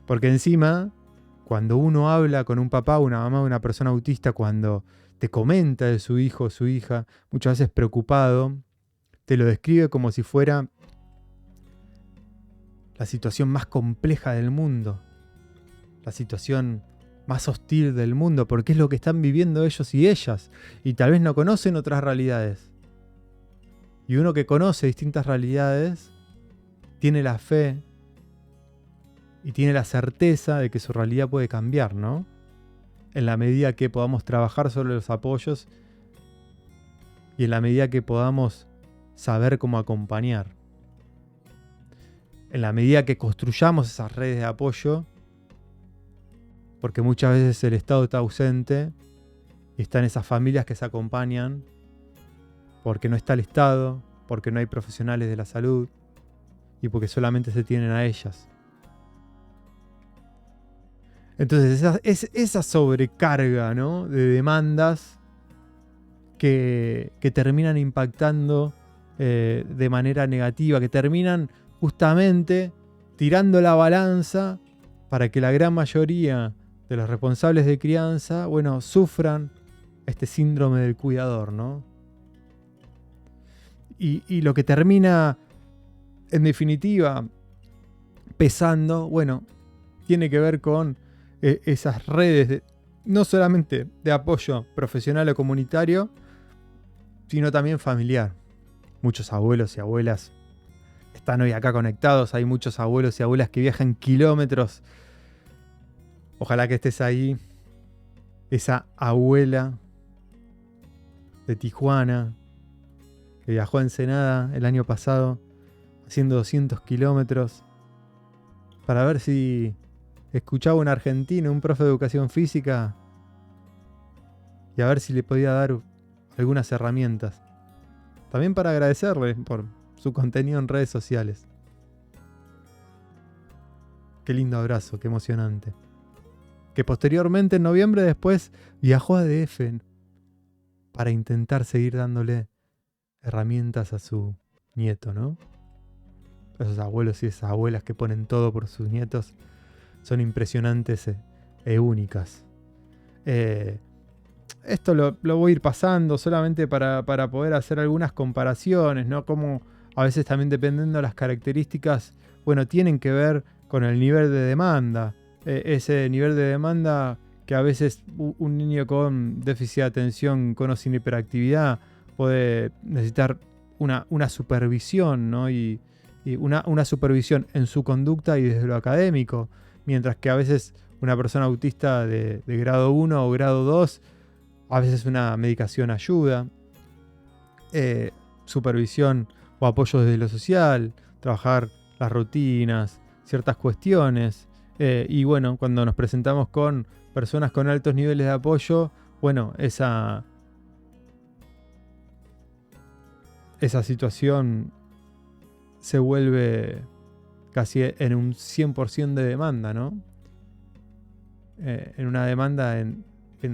Porque encima, cuando uno habla con un papá, una mamá, una persona autista, cuando te comenta de su hijo o su hija, muchas veces preocupado, te lo describe como si fuera la situación más compleja del mundo, la situación más hostil del mundo, porque es lo que están viviendo ellos y ellas, y tal vez no conocen otras realidades. Y uno que conoce distintas realidades, tiene la fe y tiene la certeza de que su realidad puede cambiar, ¿no? En la medida que podamos trabajar sobre los apoyos y en la medida que podamos saber cómo acompañar. En la medida que construyamos esas redes de apoyo, porque muchas veces el Estado está ausente y están esas familias que se acompañan porque no está el Estado, porque no hay profesionales de la salud y porque solamente se tienen a ellas. Entonces esa sobrecarga, ¿no?, de demandas que terminan impactando de manera negativa, que terminan justamente tirando la balanza para que la gran mayoría de los responsables de crianza, bueno, sufran este síndrome del cuidador, ¿no? Y lo que termina, en definitiva, pesando, bueno, tiene que ver con esas redes, no solamente de apoyo profesional o comunitario, sino también familiar. Muchos abuelos y abuelas están hoy acá conectados, hay muchos abuelos y abuelas que viajan kilómetros. Ojalá que estés ahí, esa abuela de Tijuana, que viajó a Ensenada el año pasado, haciendo 200 kilómetros, para ver si escuchaba un argentino, un profe de educación física, y a ver si le podía dar algunas herramientas. También para agradecerle por su contenido en redes sociales. Qué lindo abrazo, qué emocionante. Que posteriormente, en noviembre, después viajó a DF para intentar seguir dándole herramientas a su nieto, ¿no? Esos abuelos y esas abuelas que ponen todo por sus nietos son impresionantes e únicas. Esto lo voy a ir pasando solamente para poder hacer algunas comparaciones, ¿no? Como a veces también dependiendo de las características, bueno, tienen que ver con el nivel de demanda. Ese nivel de demanda que a veces un niño con déficit de atención, con o sin hiperactividad, puede necesitar una supervisión, ¿no? Y una supervisión en su conducta y desde lo académico, mientras que a veces una persona autista de grado 1 o grado 2, a veces una medicación ayuda, supervisión o apoyo desde lo social, trabajar las rutinas, ciertas cuestiones. Y bueno, cuando nos presentamos con personas con altos niveles de apoyo, bueno, esa situación se vuelve casi en un 100% de demanda, ¿no? En una demanda en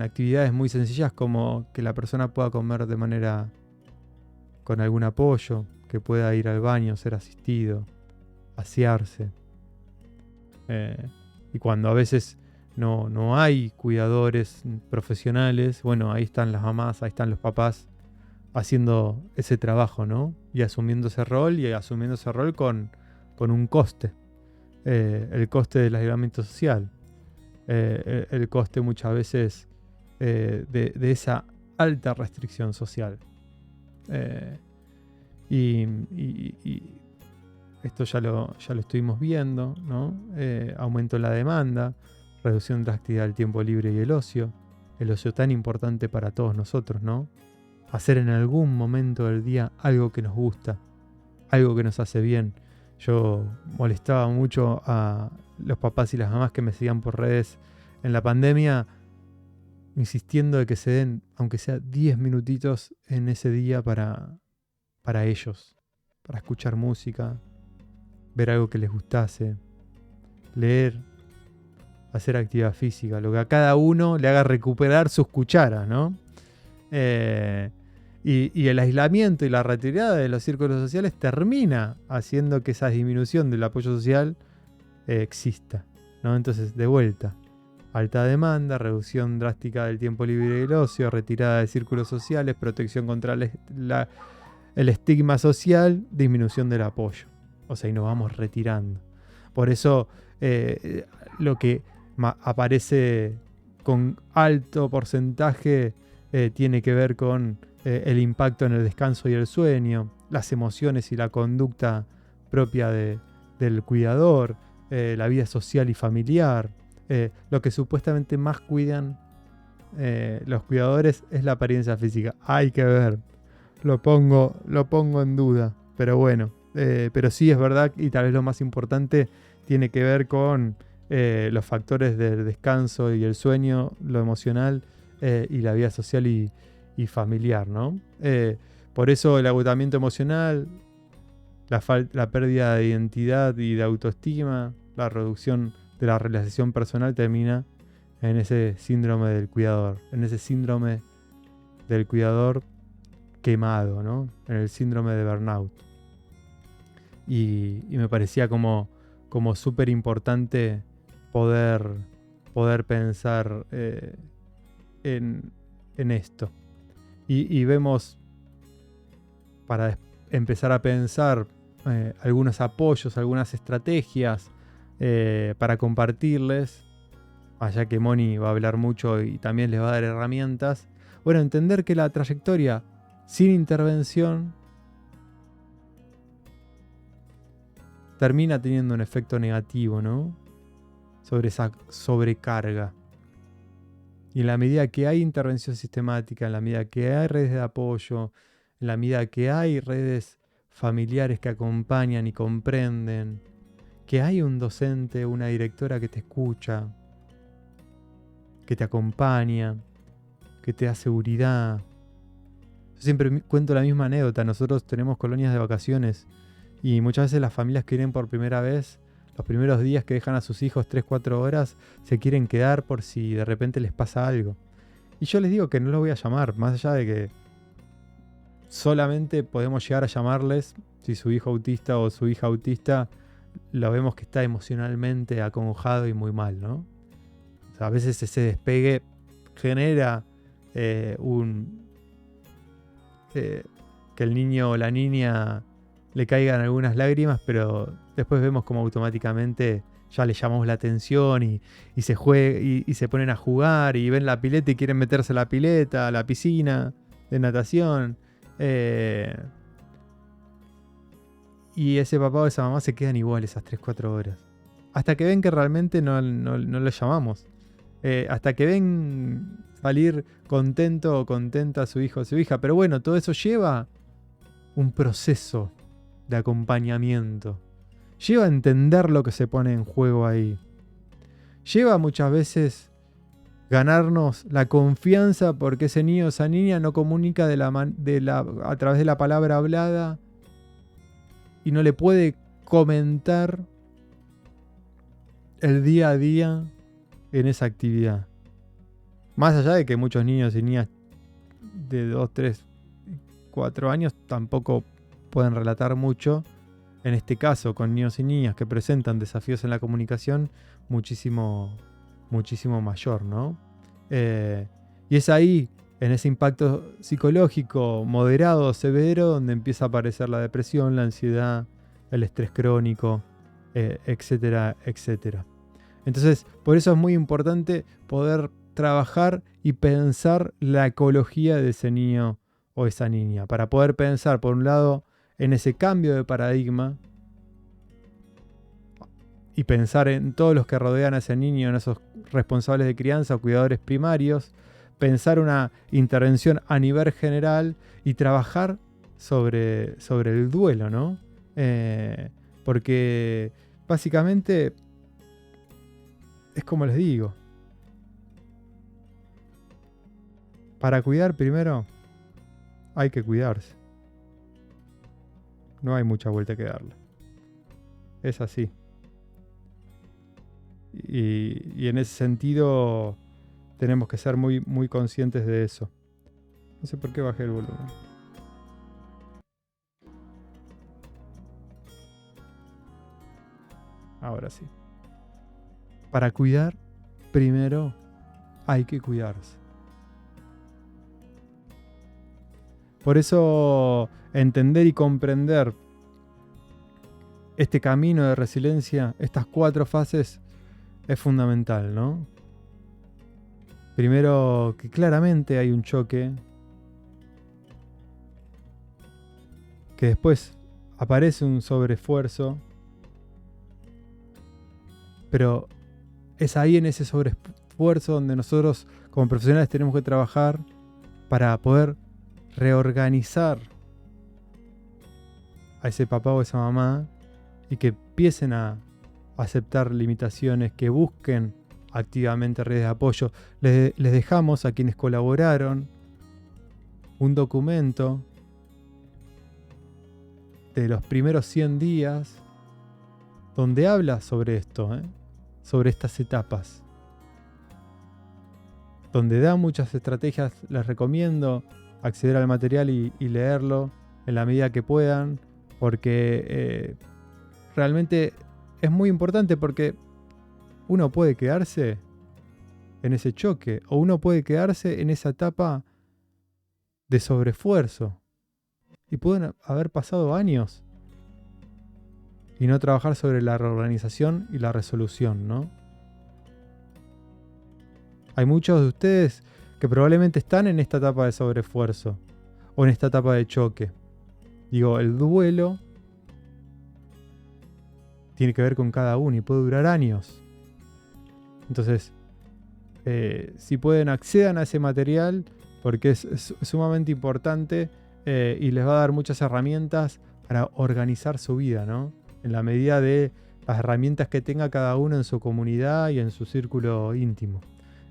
actividades muy sencillas como que la persona pueda comer de manera con algún apoyo, que pueda ir al baño, ser asistido, asearse. Y cuando a veces no hay cuidadores profesionales, bueno, ahí están las mamás, ahí están los papás haciendo ese trabajo, ¿no? Y asumiendo ese rol con un coste. El coste del aislamiento social. El coste muchas veces de esa alta restricción social. Y esto ya lo estuvimos viendo, ¿no? Aumento en la demanda, reducción drástica del tiempo libre y el ocio tan importante para todos nosotros, ¿no? Hacer en algún momento del día algo que nos gusta, algo que nos hace bien. Yo molestaba mucho a los papás y las mamás que me seguían por redes en la pandemia, insistiendo de que se den, aunque sea 10 minutitos en ese día para ellos, para escuchar música, ver algo que les gustase, leer, hacer actividad física, lo que a cada uno le haga recuperar sus cucharas, ¿no? Y el aislamiento y la retirada de los círculos sociales termina haciendo que esa disminución del apoyo social exista, ¿no? Entonces, de vuelta, alta demanda, reducción drástica del tiempo libre y el ocio, retirada de círculos sociales, protección contra el estigma social, disminución del apoyo. O sea, y nos vamos retirando. Por eso lo que aparece con alto porcentaje tiene que ver con el impacto en el descanso y el sueño, las emociones y la conducta propia del cuidador, la vida social y familiar. Lo que supuestamente más cuidan los cuidadores es la apariencia física. Hay que ver. Lo pongo en duda. Pero bueno. Pero sí es verdad, y tal vez lo más importante tiene que ver con los factores del descanso y el sueño, lo emocional y la vida social y familiar, ¿no? Por eso el agotamiento emocional, la pérdida de identidad y de autoestima, la reducción de la realización personal termina en ese síndrome del cuidador, quemado, ¿no? En el síndrome de burnout. Y me parecía como súper importante poder pensar en esto. Y vemos, para empezar a pensar algunos apoyos, algunas estrategias para compartirles, allá que Moni va a hablar mucho y también les va a dar herramientas. Bueno, entender que la trayectoria sin intervención termina teniendo un efecto negativo, ¿no? Sobre esa sobrecarga. Y en la medida que hay intervención sistemática, en la medida que hay redes de apoyo, en la medida que hay redes familiares que acompañan y comprenden, que hay un docente, una directora que te escucha, que te acompaña, que te da seguridad. Yo siempre cuento la misma anécdota. Nosotros tenemos colonias de vacaciones y muchas veces las familias que vienen por primera vez, los primeros días que dejan a sus hijos 3-4 horas, se quieren quedar por si de repente les pasa algo. Y yo les digo que no los voy a llamar, más allá de que solamente podemos llegar a llamarles si su hijo autista o su hija autista lo vemos que está emocionalmente acongojado y muy mal, ¿no? O sea, a veces ese despegue genera que el niño o la niña le caigan algunas lágrimas, pero después vemos como automáticamente ya le llamamos la atención y se ponen a jugar y ven la pileta y quieren meterse a la pileta, a la piscina de natación. Y ese papá o esa mamá se quedan igual esas 3-4 horas. Hasta que ven que realmente no lo llamamos. Hasta que ven salir contento o contenta su hijo o su hija. Pero bueno, todo eso lleva un proceso de acompañamiento. Lleva a entender lo que se pone en juego ahí. Lleva muchas veces ganarnos la confianza porque ese niño o esa niña no comunica a través de la palabra hablada y no le puede comentar el día a día en esa actividad. Más allá de que muchos niños y niñas de 2, 3, 4 años tampoco pueden relatar mucho. En este caso, con niños y niñas que presentan desafíos en la comunicación muchísimo mayor, ¿no? Y es ahí, en ese impacto psicológico moderado o severo, donde empieza a aparecer la depresión, la ansiedad, el estrés crónico, etcétera, etcétera. Entonces, por eso es muy importante poder trabajar y pensar la ecología de ese niño o esa niña, para poder pensar, por un lado, en ese cambio de paradigma y pensar en todos los que rodean a ese niño, en esos responsables de crianza o cuidadores primarios, pensar una intervención a nivel general y trabajar sobre el duelo, ¿no? Porque básicamente es como les digo, para cuidar primero hay que cuidarse. No hay mucha vuelta que darle. Es así. Y en ese sentido tenemos que ser muy, muy conscientes de eso. No sé por qué bajé el volumen. Ahora sí. Para cuidar, primero hay que cuidarse. Por eso entender y comprender este camino de resiliencia, estas 4 fases, es fundamental, ¿no? Primero, que claramente hay un choque, que después aparece un sobreesfuerzo, pero es ahí en ese sobreesfuerzo donde nosotros como profesionales tenemos que trabajar para poder reorganizar a ese papá o esa mamá y que empiecen a aceptar limitaciones, que busquen activamente redes de apoyo. Les dejamos a quienes colaboraron un documento de los primeros 100 días donde habla sobre esto, sobre estas etapas, donde da muchas estrategias. Les recomiendo acceder al material y leerlo en la medida que puedan, porque realmente es muy importante, porque uno puede quedarse en ese choque o uno puede quedarse en esa etapa de sobreesfuerzo y pueden haber pasado años y no trabajar sobre la reorganización y la resolución, ¿no? Hay muchos de ustedes que probablemente están en esta etapa de sobreesfuerzo o en esta etapa de choque. Digo, el duelo tiene que ver con cada uno y puede durar años. Entonces, si pueden, accedan a ese material, porque es sumamente importante y les va a dar muchas herramientas para organizar su vida, ¿no? En la medida de las herramientas que tenga cada uno en su comunidad y en su círculo íntimo.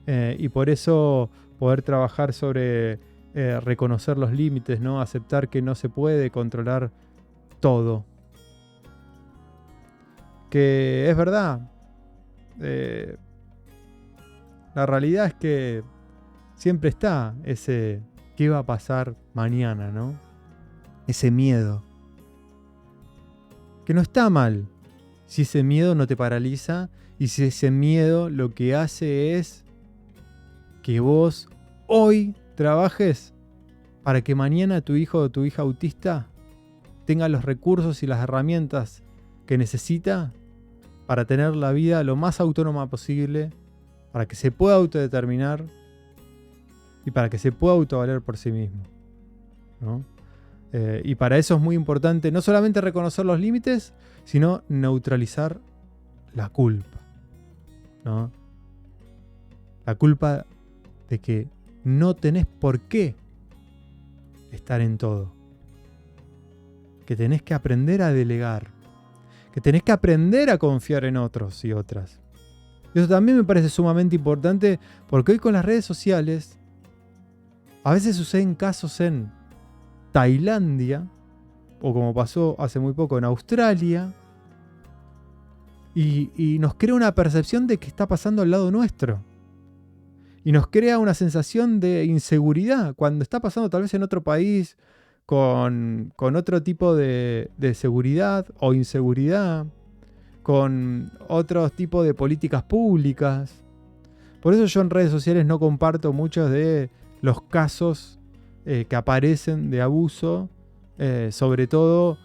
Y por eso poder trabajar sobre reconocer los límites, ¿no? Aceptar que no se puede controlar todo. Que es verdad. La realidad es que siempre está ese qué va a pasar mañana, ¿no? Ese miedo. Que no está mal si ese miedo no te paraliza y si ese miedo lo que hace es que vos hoy trabajes para que mañana tu hijo o tu hija autista tenga los recursos y las herramientas que necesita para tener la vida lo más autónoma posible, para que se pueda autodeterminar y para que se pueda autovaler por sí mismo, ¿no? Y para eso es muy importante no solamente reconocer los límites, sino neutralizar la culpa, ¿no? La culpa de que no tenés por qué estar en todo. Que tenés que aprender a delegar. Que tenés que aprender a confiar en otros y otras. Y eso también me parece sumamente importante porque hoy con las redes sociales a veces suceden casos en Tailandia o como pasó hace muy poco en Australia y nos crea una percepción de que está pasando al lado nuestro. Y nos crea una sensación de inseguridad cuando está pasando tal vez en otro país con otro tipo de seguridad o inseguridad, con otro tipo de políticas públicas. Por eso yo en redes sociales no comparto muchos de los casos que aparecen de abuso, sobre todo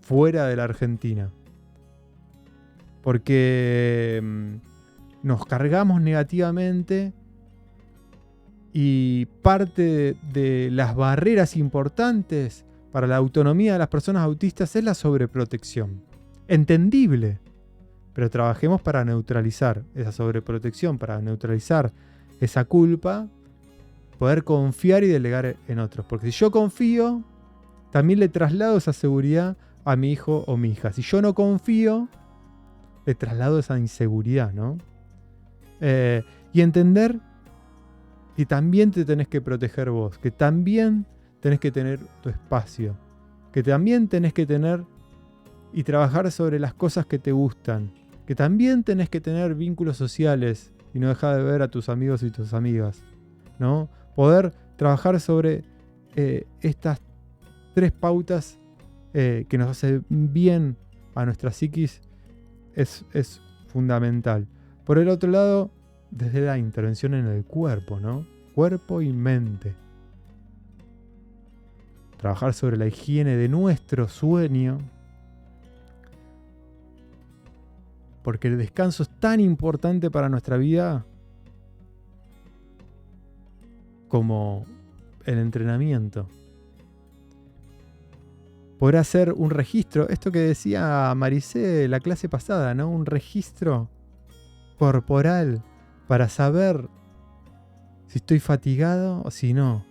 fuera de la Argentina. Porque nos cargamos negativamente y parte de las barreras importantes para la autonomía de las personas autistas es la sobreprotección. Entendible, pero trabajemos para neutralizar esa sobreprotección, para neutralizar esa culpa, poder confiar y delegar en otros. Porque si yo confío, también le traslado esa seguridad a mi hijo o mi hija. Si yo no confío, le traslado esa inseguridad, ¿no? Y entender que también te tenés que proteger vos, que también tenés que tener tu espacio, que también tenés que tener y trabajar sobre las cosas que te gustan, que también tenés que tener vínculos sociales y no dejar de ver a tus amigos y tus amigas, ¿no? Poder trabajar sobre estas 3 pautas que nos hacen bien a nuestra psiquis es fundamental. Por el otro lado, desde la intervención en el cuerpo, ¿no? Cuerpo y mente. Trabajar sobre la higiene de nuestro sueño. Porque el descanso es tan importante para nuestra vida como el entrenamiento. Poder hacer un registro, esto que decía Maricé la clase pasada, ¿no? Un registro corporal para saber si estoy fatigado o si no.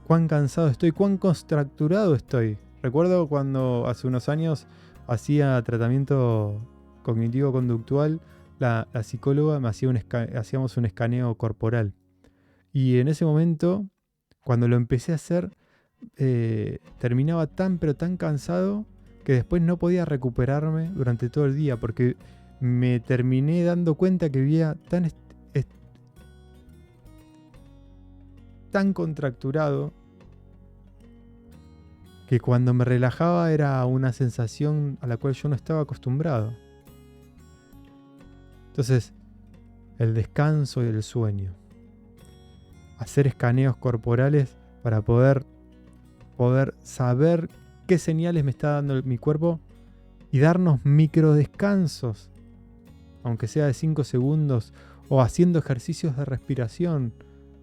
Cuán cansado estoy, cuán contracturado estoy. Recuerdo cuando hace unos años hacía tratamiento cognitivo-conductual, la psicóloga me hacíamos un escaneo corporal. Y en ese momento, cuando lo empecé a hacer, terminaba tan pero tan cansado que después no podía recuperarme durante todo el día porque me terminé dando cuenta que vivía tan contracturado que cuando me relajaba era una sensación a la cual yo no estaba acostumbrado. Entonces, el descanso y el sueño. Hacer escaneos corporales para poder saber qué señales me está dando mi cuerpo y darnos micro descansos, aunque sea de 5 segundos, o haciendo ejercicios de respiración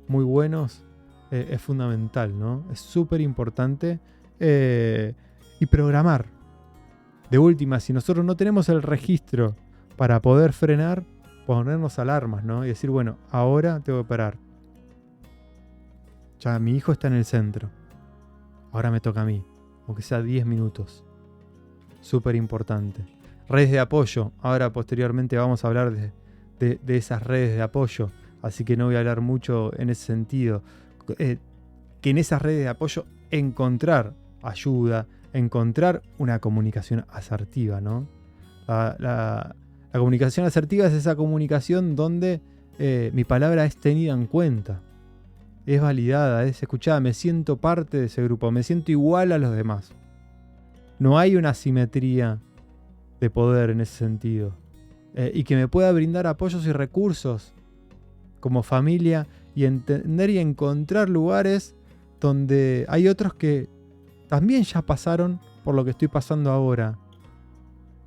muy buenos, es fundamental, ¿no? Es súper importante. Y programar. De última, si nosotros no tenemos el registro para poder frenar, ponernos alarmas, ¿no? Y decir, bueno, ahora tengo que parar. Ya mi hijo está en el centro. ahora me toca a mí, aunque sea 10 minutos. Súper importante. Redes de apoyo. Ahora posteriormente vamos a hablar de esas redes de apoyo. Así que no voy a hablar mucho en ese sentido. Que en esas redes de apoyo encontrar ayuda, encontrar una comunicación asertiva, ¿no? La comunicación asertiva es esa comunicación donde mi palabra es tenida en cuenta, es validada, es escuchada, me siento parte de ese grupo, me siento igual a los demás. No hay una asimetría de poder en ese sentido. Y que me pueda brindar apoyos y recursos como familia y entender y encontrar lugares donde hay otros que también ya pasaron por lo que estoy pasando ahora.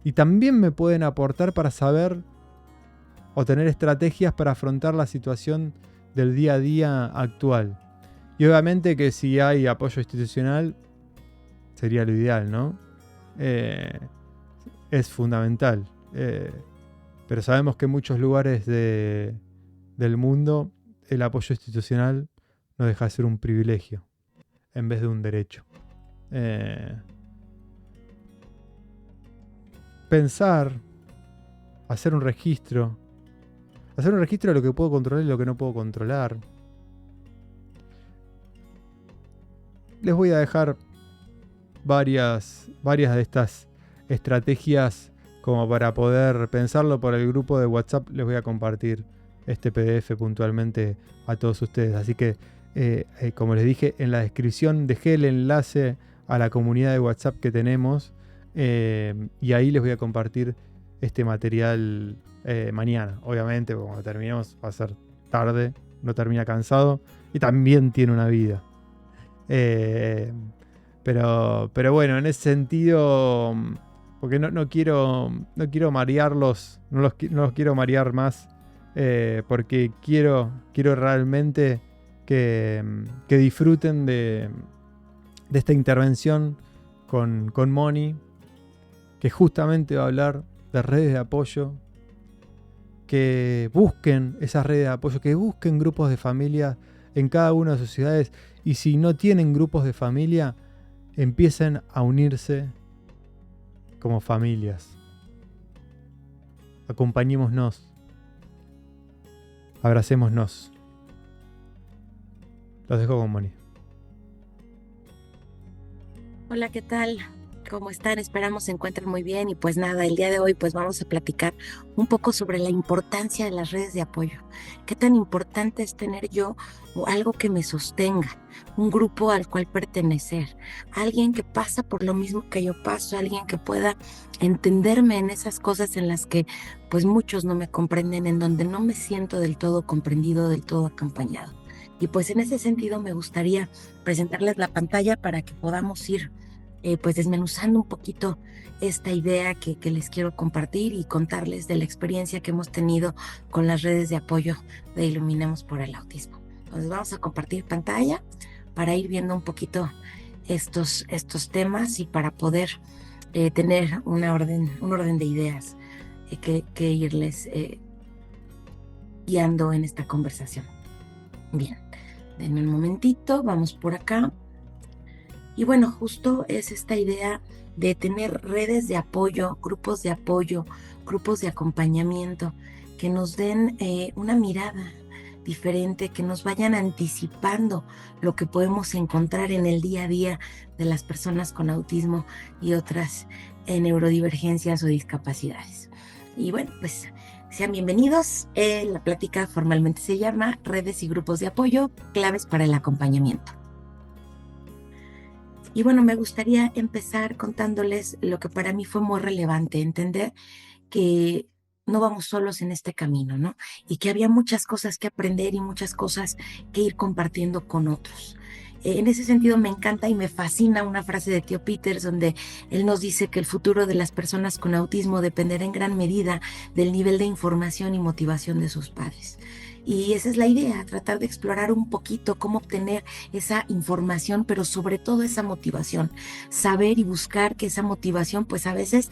Y también me pueden aportar para saber o tener estrategias para afrontar la situación del día a día actual. Y obviamente que si hay apoyo institucional, sería lo ideal, ¿no? Es fundamental. Pero sabemos que en muchos lugares del mundo el apoyo institucional no deja de ser un privilegio en vez de un derecho. Pensar, hacer un registro de lo que puedo controlar y lo que no puedo controlar. Les voy a dejar varias de estas estrategias como para poder pensarlo por el grupo de WhatsApp. Les voy a compartir este PDF puntualmente a todos ustedes. Así que, como les dije, en la descripción dejé el enlace a la comunidad de WhatsApp que tenemos. Y ahí les voy a compartir este material mañana. Obviamente, cuando terminemos va a ser tarde, no termina cansado y también tiene una vida. Pero bueno, en ese sentido, porque no quiero marearlos, no los quiero marear más, porque quiero realmente que disfruten de esta intervención con Moni, que justamente va a hablar de redes de apoyo, que busquen esas redes de apoyo, que busquen grupos de familia en cada una de sus ciudades, y si no tienen grupos de familia, empiecen a unirse como familias. Acompañémonos, abracémonos. Los dejo con Moni. Hola, ¿qué tal? ¿Cómo están? Esperamos se encuentren muy bien y pues nada, el día de hoy pues vamos a platicar un poco sobre la importancia de las redes de apoyo. ¿Qué tan importante es tener yo algo que me sostenga, un grupo al cual pertenecer, alguien que pasa por lo mismo que yo paso, alguien que pueda entenderme en esas cosas en las que pues muchos no me comprenden, en donde no me siento del todo comprendido, del todo acompañado? Y pues en ese sentido me gustaría presentarles la pantalla para que podamos ir pues desmenuzando un poquito esta idea que les quiero compartir y contarles de la experiencia que hemos tenido con las redes de apoyo de Iluminemos por el Autismo. Entonces vamos a compartir pantalla para ir viendo un poquito estos temas y para poder tener un orden de ideas que irles guiando en esta conversación. Bien, denme un momentito, vamos por acá. Y bueno, justo es esta idea de tener redes de apoyo, grupos de acompañamiento, que nos den una mirada diferente, que nos vayan anticipando lo que podemos encontrar en el día a día de las personas con autismo y otras neurodivergencias o discapacidades. Y bueno, pues sean bienvenidos. La plática formalmente se llama Redes y Grupos de Apoyo, claves para el acompañamiento. Y bueno, me gustaría empezar contándoles lo que para mí fue muy relevante, entender que no vamos solos en este camino, ¿no? Y que había muchas cosas que aprender y muchas cosas que ir compartiendo con otros. En ese sentido me encanta y me fascina una frase de Tío Peters donde él nos dice que el futuro de las personas con autismo dependerá en gran medida del nivel de información y motivación de sus padres. Y esa es la idea, tratar de explorar un poquito cómo obtener esa información, pero sobre todo esa motivación, saber y buscar que esa motivación, pues a veces,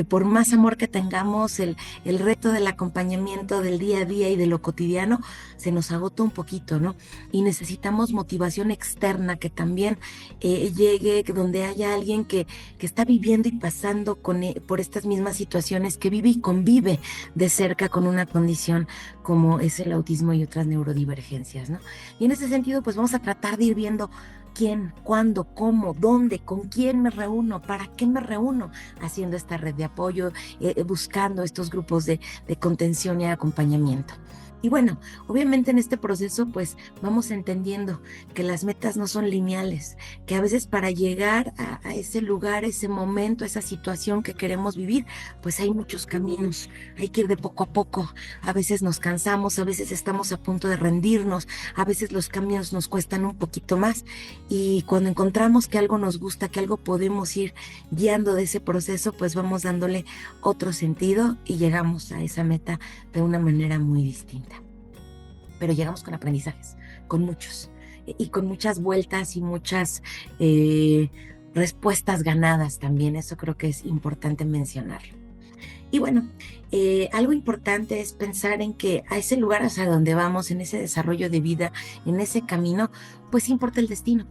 por más amor que tengamos, el reto del acompañamiento del día a día y de lo cotidiano, se nos agota un poquito, ¿no? Y necesitamos motivación externa que también llegue, donde haya alguien que está viviendo y pasando por estas mismas situaciones, que vive y convive de cerca con una condición como es el autismo y otras neurodivergencias, ¿no? Y en ese sentido, pues vamos a tratar de ir viendo quién, cuándo, cómo, dónde, con quién me reúno, para qué me reúno, haciendo esta red de apoyo, buscando estos grupos de contención y acompañamiento. Y bueno, obviamente en este proceso pues vamos entendiendo que las metas no son lineales, que a veces para llegar a ese lugar, ese momento, esa situación que queremos vivir, pues hay muchos caminos, hay que ir de poco a poco. A veces nos cansamos, a veces estamos a punto de rendirnos, a veces los caminos nos cuestan un poquito más, y cuando encontramos que algo nos gusta, que algo podemos ir guiando de ese proceso, pues vamos dándole otro sentido y llegamos a esa meta de una manera muy distinta. Pero llegamos con aprendizajes, con muchos, y con muchas vueltas y muchas respuestas ganadas también. Eso creo que es importante mencionarlo. Y bueno, algo importante es pensar en que a ese lugar hacia donde vamos, en ese desarrollo de vida, en ese camino, pues importa el destino,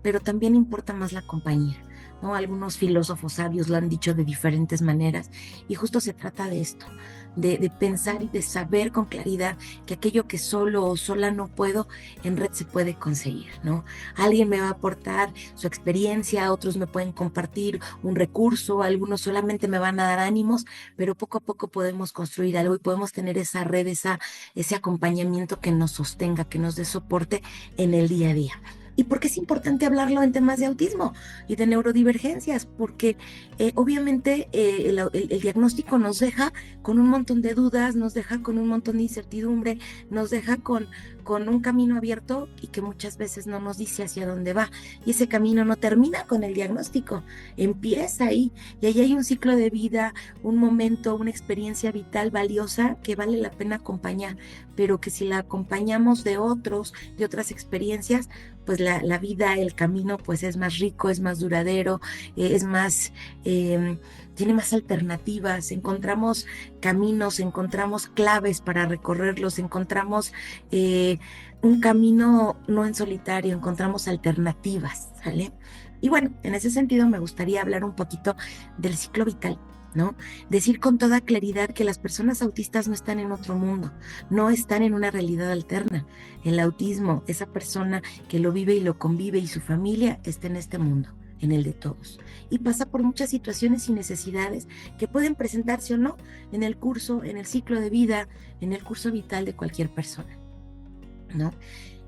pero también importa más la compañía, ¿no? Algunos filósofos sabios lo han dicho de diferentes maneras, y justo se trata de esto, de pensar y de saber con claridad que aquello que solo o sola no puedo, en red se puede conseguir, ¿no? Alguien me va a aportar su experiencia, otros me pueden compartir un recurso, algunos solamente me van a dar ánimos, pero poco a poco podemos construir algo y podemos tener esa red, ese acompañamiento que nos sostenga, que nos dé soporte en el día a día. ¿Y por qué es importante hablarlo en temas de autismo y de neurodivergencias? Porque obviamente el diagnóstico nos deja con un montón de dudas, nos deja con un montón de incertidumbre, nos deja con un camino abierto y que muchas veces no nos dice hacia dónde va. Y ese camino no termina con el diagnóstico, empieza ahí. Y ahí hay un ciclo de vida, un momento, una experiencia vital valiosa que vale la pena acompañar, pero que si la acompañamos de otros, de otras experiencias, pues la vida, el camino, pues es más rico, es más duradero, es más, tiene más alternativas, encontramos caminos, encontramos claves para recorrerlos, encontramos un camino no en solitario, encontramos alternativas, ¿sale? Y bueno, en ese sentido me gustaría hablar un poquito del ciclo vital, ¿no? Decir con toda claridad que las personas autistas no están en otro mundo, no están en una realidad alterna. El autismo, esa persona que lo vive y lo convive y su familia está en este mundo, en el de todos. Y pasa por muchas situaciones y necesidades que pueden presentarse o no en el curso, en el ciclo de vida, en el curso vital de cualquier persona, ¿no?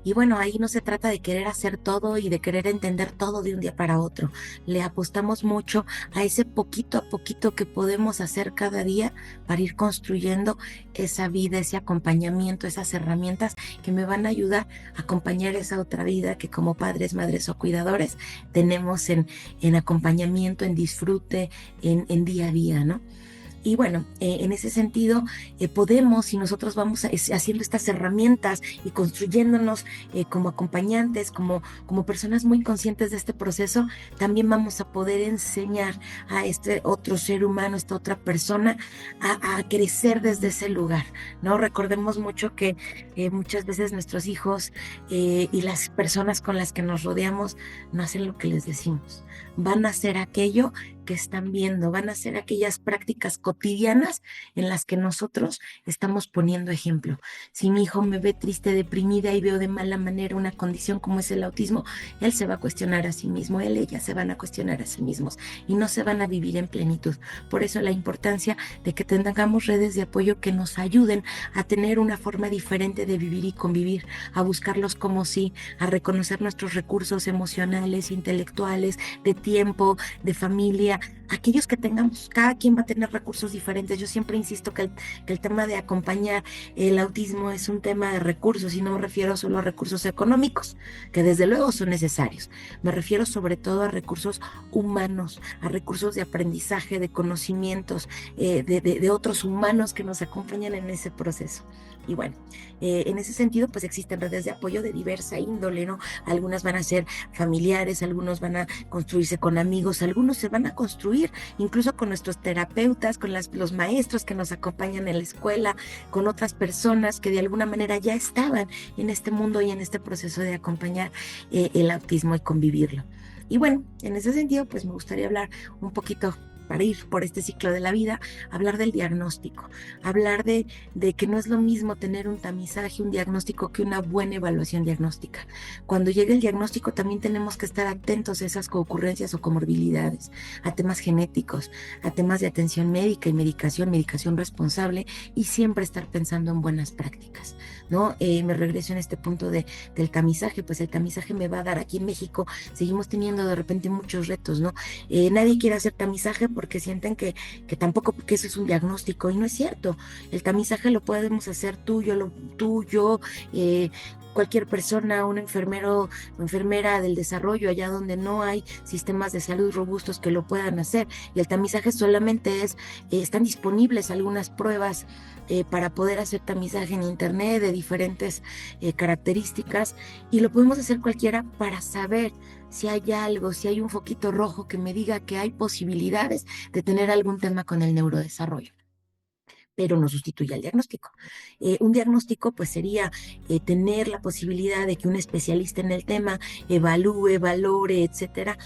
Y bueno, ahí no se trata de querer hacer todo y de querer entender todo de un día para otro. Le apostamos mucho a ese poquito a poquito que podemos hacer cada día para ir construyendo esa vida, ese acompañamiento, esas herramientas que me van a ayudar a acompañar esa otra vida que como padres, madres o cuidadores tenemos en acompañamiento, en disfrute, en día a día, ¿no? Y bueno, en ese sentido podemos, si nosotros vamos haciendo estas herramientas y construyéndonos como acompañantes, como personas muy conscientes de este proceso, también vamos a poder enseñar a este otro ser humano, esta otra persona, a crecer desde ese lugar, ¿no? Recordemos mucho que muchas veces nuestros hijos y las personas con las que nos rodeamos no hacen lo que les decimos, van a hacer aquello que están viendo, van a ser aquellas prácticas cotidianas en las que nosotros estamos poniendo ejemplo. Si mi hijo me ve triste, deprimida y veo de mala manera una condición como es el autismo, él se va a cuestionar a sí mismo, ella se van a cuestionar a sí mismos y no se van a vivir en plenitud. Por eso la importancia de que tengamos redes de apoyo que nos ayuden a tener una forma diferente de vivir y convivir, a buscarlos como sí, a reconocer nuestros recursos emocionales, intelectuales, de tiempo, de familia, aquellos que tengamos, cada quien va a tener recursos diferentes. Yo siempre insisto que el tema de acompañar el autismo es un tema de recursos, y no me refiero solo a recursos económicos, que desde luego son necesarios. Me refiero sobre todo a recursos humanos, a recursos de aprendizaje, de conocimientos, de otros humanos que nos acompañan en ese proceso. Y bueno, en ese sentido, pues existen redes de apoyo de diversa índole, ¿no? Algunas van a ser familiares, algunos van a construirse con amigos, algunos se van a construir incluso con nuestros terapeutas, con los maestros que nos acompañan en la escuela, con otras personas que de alguna manera ya estaban en este mundo y en este proceso de acompañar el autismo y convivirlo. Y bueno, en ese sentido, pues me gustaría hablar un poquito, para ir por este ciclo de la vida, hablar del diagnóstico, hablar de que no es lo mismo tener un tamizaje, un diagnóstico, que una buena evaluación diagnóstica. Cuando llegue el diagnóstico también tenemos que estar atentos a esas coocurrencias o comorbilidades, a temas genéticos, a temas de atención médica y medicación responsable, y siempre estar pensando en buenas prácticas, ¿no? Me regreso en este punto del tamizaje. Pues el tamizaje me va a dar, aquí en México seguimos teniendo de repente muchos retos, ¿no? Nadie quiere hacer tamizaje porque sienten que tampoco, porque eso es un diagnóstico, y no es cierto. El tamizaje lo podemos hacer tú, yo, cualquier persona, un enfermero o enfermera del desarrollo, allá donde no hay sistemas de salud robustos que lo puedan hacer. Y el tamizaje solamente están disponibles algunas pruebas para poder hacer tamizaje en internet de diferentes características, y lo podemos hacer cualquiera para saber si hay algo, si hay un foquito rojo que me diga que hay posibilidades de tener algún tema con el neurodesarrollo, pero no sustituye al diagnóstico. Un diagnóstico pues sería tener la posibilidad de que un especialista en el tema evalúe, valore, etcétera,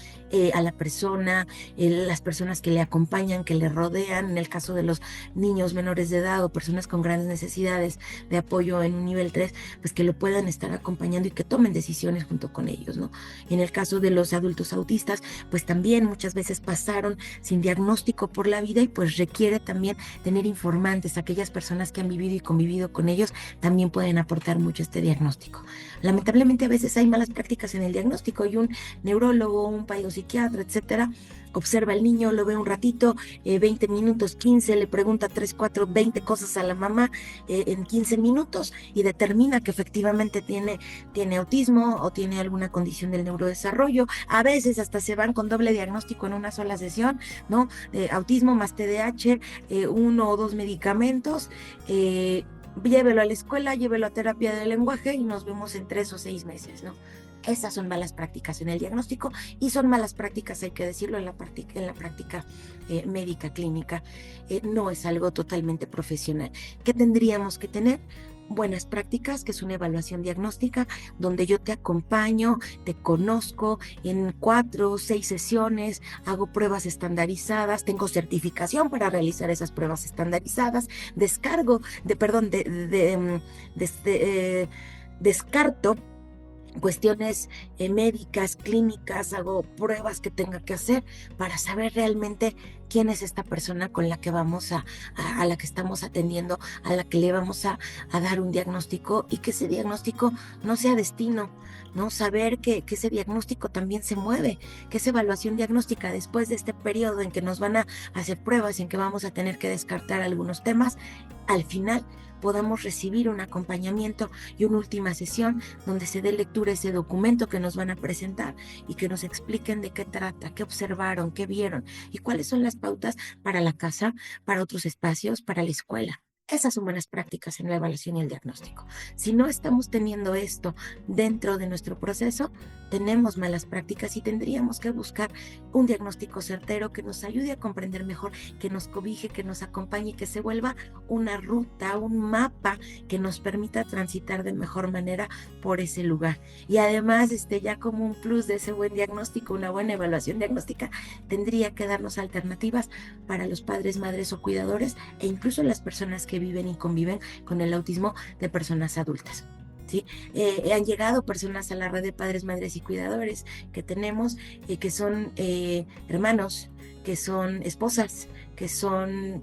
a la persona, las personas que le acompañan, que le rodean, en el caso de los niños menores de edad o personas con grandes necesidades de apoyo en un nivel 3, pues que lo puedan estar acompañando y que tomen decisiones junto con ellos, ¿no? En el caso de los adultos autistas, pues también muchas veces pasaron sin diagnóstico por la vida, y pues requiere también tener informantes. Aquellas personas que han vivido y convivido con ellos también pueden aportar mucho este diagnóstico. Lamentablemente a veces hay malas prácticas en el diagnóstico, y un neurólogo, un psiquiatra, etcétera, observa al niño, lo ve un ratito, 20 minutos, 15, le pregunta 3, 4, 20 cosas a la mamá en 15 minutos, y determina que efectivamente tiene autismo o tiene alguna condición del neurodesarrollo. A veces hasta se van con doble diagnóstico en una sola sesión, ¿no? Autismo más TDAH, 1 o 2 medicamentos, llévelo a la escuela, llévelo a terapia de lenguaje y nos vemos en 3 o 6 meses, ¿no? Esas son malas prácticas en el diagnóstico, y son malas prácticas, hay que decirlo, en la práctica médica clínica. No es algo totalmente profesional. ¿Qué tendríamos que tener? Buenas prácticas, que es una evaluación diagnóstica donde yo te acompaño, te conozco en 4 o 6 sesiones, hago pruebas estandarizadas, tengo certificación para realizar esas pruebas estandarizadas, descarto cuestiones médicas, clínicas, hago pruebas que tenga que hacer para saber realmente quién es esta persona con la que vamos a la que estamos atendiendo, a la que le vamos a dar un diagnóstico, y que ese diagnóstico no sea destino, ¿no? Saber que ese diagnóstico también se mueve, que esa evaluación diagnóstica, después de este periodo en que nos van a hacer pruebas y en que vamos a tener que descartar algunos temas, al final podamos recibir un acompañamiento y una última sesión donde se dé lectura a ese documento que nos van a presentar, y que nos expliquen de qué trata, qué observaron, qué vieron y cuáles son las pautas para la casa, para otros espacios, para la escuela. Esas son buenas prácticas en la evaluación y el diagnóstico. Si no estamos teniendo esto dentro de nuestro proceso, tenemos malas prácticas, y tendríamos que buscar un diagnóstico certero que nos ayude a comprender mejor, que nos cobije, que nos acompañe, que se vuelva una ruta, un mapa que nos permita transitar de mejor manera por ese lugar. Y además, ya como un plus de ese buen diagnóstico, una buena evaluación diagnóstica, tendría que darnos alternativas para los padres, madres o cuidadores, e incluso las personas que viven y conviven con el autismo de personas adultas. ¿Sí? Han llegado personas a la red de padres, madres y cuidadores que tenemos, que son hermanos, que son esposas, que son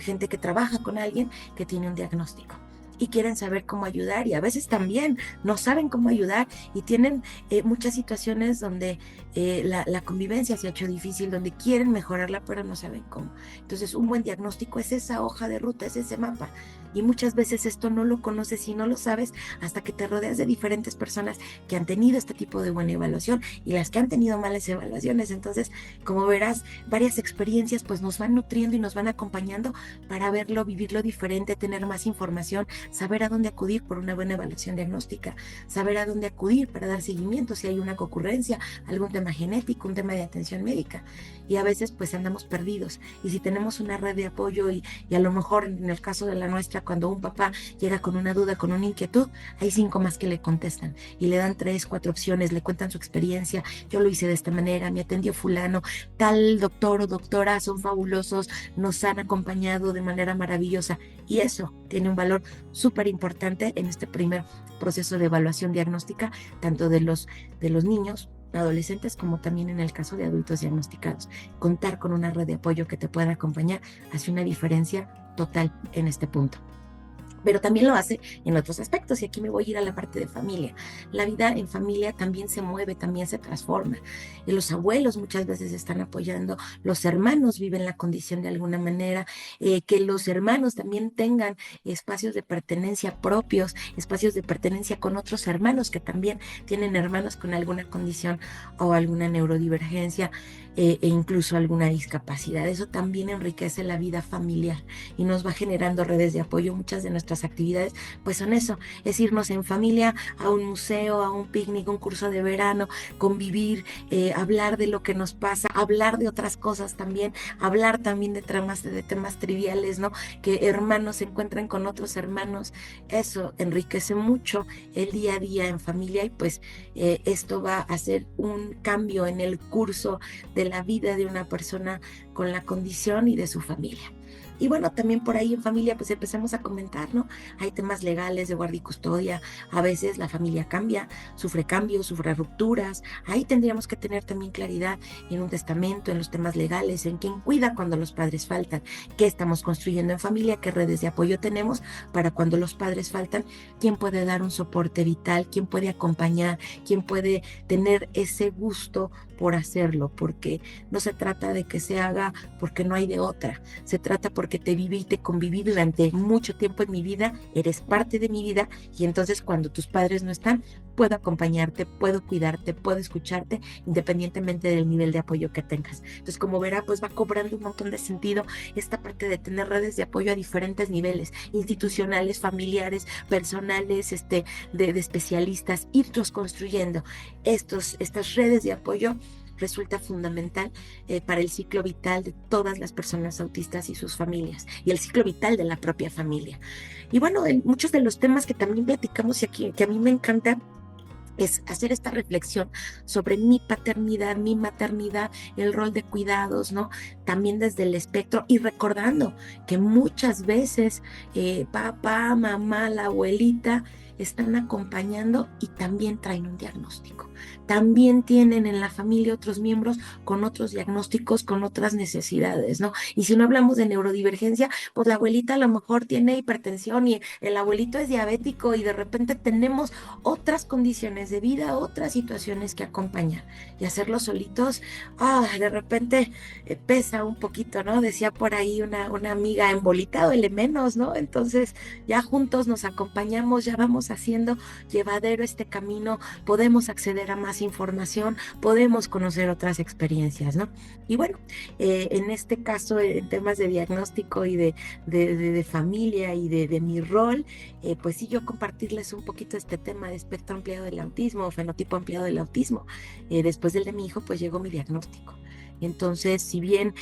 gente que trabaja con alguien que tiene un diagnóstico. y quieren saber cómo ayudar, y a veces también no saben cómo ayudar y tienen muchas situaciones donde la convivencia se ha hecho difícil, donde quieren mejorarla pero no saben cómo. Entonces un buen diagnóstico es esa hoja de ruta, es ese mapa, y muchas veces esto no lo conoces y no lo sabes hasta que te rodeas de diferentes personas que han tenido este tipo de buena evaluación y las que han tenido malas evaluaciones. Entonces, como verás, varias experiencias pues nos van nutriendo y nos van acompañando para verlo, vivirlo diferente, tener más información, saber a dónde acudir por una buena evaluación diagnóstica, saber a dónde acudir para dar seguimiento si hay una concurrencia, algún tema genético, un tema de atención médica. Y a veces pues andamos perdidos, y si tenemos una red de apoyo y a lo mejor en el caso de la nuestra, cuando un papá llega con una duda, con una inquietud, hay 5 más que le contestan y le dan 3, 4 opciones, le cuentan su experiencia. Yo lo hice de esta manera, me atendió fulano, tal doctor o doctora, son fabulosos, nos han acompañado de manera maravillosa, y eso tiene un valor súper importante en este primer proceso de evaluación diagnóstica, tanto de los niños, adolescentes, como también en el caso de adultos diagnosticados. Contar con una red de apoyo que te pueda acompañar hace una diferencia total en este punto. Pero también lo hace en otros aspectos, y aquí me voy a ir a la parte de familia. La vida en familia también se mueve, también se transforma. Y los abuelos muchas veces están apoyando, los hermanos viven la condición de alguna manera, que los hermanos también tengan espacios de pertenencia propios, espacios de pertenencia con otros hermanos que también tienen hermanos con alguna condición o alguna neurodivergencia, e incluso alguna discapacidad. Eso también enriquece la vida familiar y nos va generando redes de apoyo. Muchas de nuestras actividades pues son eso, es irnos en familia a un museo, a un picnic, un curso de verano, convivir, hablar de lo que nos pasa, hablar de otras cosas también, hablar también de temas triviales, ¿no? Que hermanos se encuentran con otros hermanos. Eso enriquece mucho el día a día en familia, y pues esto va a hacer un cambio en el curso de la vida de una persona con la condición y de su familia. Y bueno, también por ahí en familia pues empezamos a comentar, ¿no? Hay temas legales de guardia y custodia, a veces la familia cambia, sufre cambios, sufre rupturas. Ahí tendríamos que tener también claridad en un testamento, en los temas legales, en quién cuida cuando los padres faltan, qué estamos construyendo en familia, qué redes de apoyo tenemos para cuando los padres faltan, quién puede dar un soporte vital, quién puede acompañar, quién puede tener ese gusto por hacerlo, porque no se trata de que se haga porque no hay de otra, se trata porque te viví y te conviví durante mucho tiempo en mi vida, eres parte de mi vida, y entonces cuando tus padres no están, puedo acompañarte, puedo cuidarte, puedo escucharte, independientemente del nivel de apoyo que tengas. Entonces, como verá, pues va cobrando un montón de sentido esta parte de tener redes de apoyo a diferentes niveles, institucionales, familiares, personales, de especialistas, irlos construyendo. Estas redes de apoyo resulta fundamental para el ciclo vital de todas las personas autistas y sus familias, y el ciclo vital de la propia familia. Y bueno, muchos de los temas que también platicamos y aquí, que a mí me encanta, es hacer esta reflexión sobre mi paternidad, mi maternidad, el rol de cuidados, ¿no? También desde el espectro, y recordando que muchas veces papá, mamá, la abuelita están acompañando y también traen un diagnóstico. También tienen en la familia otros miembros con otros diagnósticos, con otras necesidades, ¿no? Y si no hablamos de neurodivergencia, pues la abuelita a lo mejor tiene hipertensión y el abuelito es diabético, y de repente tenemos otras condiciones de vida, otras situaciones que acompañar. Y hacerlo solitos, de repente pesa un poquito, ¿no? Decía por ahí una amiga, embolita duele menos, ¿no? Entonces ya juntos nos acompañamos, ya vamos haciendo llevadero este camino, podemos acceder a más información, podemos conocer otras experiencias, ¿no? Y bueno, en este caso, en temas de diagnóstico y de familia y de mi rol, pues sí, yo compartirles un poquito este tema de espectro ampliado del autismo, o fenotipo ampliado del autismo. Después del de mi hijo, pues llegó mi diagnóstico. Entonces, si bien,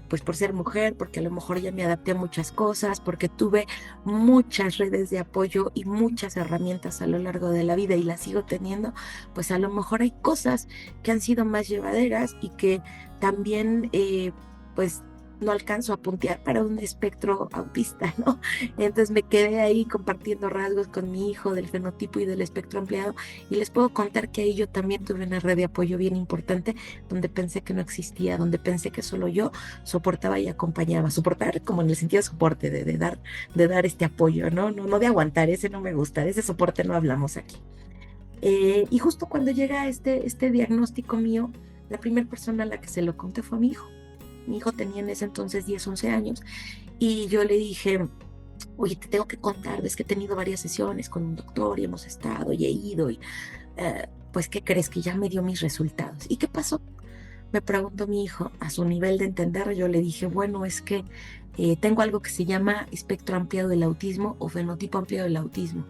pues por ser mujer, porque a lo mejor ya me adapté a muchas cosas, porque tuve muchas redes de apoyo y muchas herramientas a lo largo de la vida y las sigo teniendo, pues a lo mejor hay cosas que han sido más llevaderas y que también, pues no alcanzo a puntear para un espectro autista, ¿no? Entonces me quedé ahí compartiendo rasgos con mi hijo del fenotipo y del espectro ampliado, y les puedo contar que ahí yo también tuve una red de apoyo bien importante, donde pensé que no existía, donde pensé que solo yo soportaba y acompañaba, soportar como en el sentido de soporte, de dar este apoyo, ¿no? No, no de aguantar, ese no me gusta, de ese soporte no hablamos aquí. Y justo cuando llega este diagnóstico mío, la primera persona a la que se lo conté fue a mi hijo. Mi hijo tenía en ese entonces 10, 11 años, y yo le dije, oye, te tengo que contar, es que he tenido varias sesiones con un doctor y hemos estado y he ido, y pues, ¿qué crees? Que ya me dio mis resultados. ¿Y qué pasó? Me preguntó mi hijo, a su nivel de entender. Yo le dije, bueno, es que tengo algo que se llama espectro ampliado del autismo o fenotipo ampliado del autismo.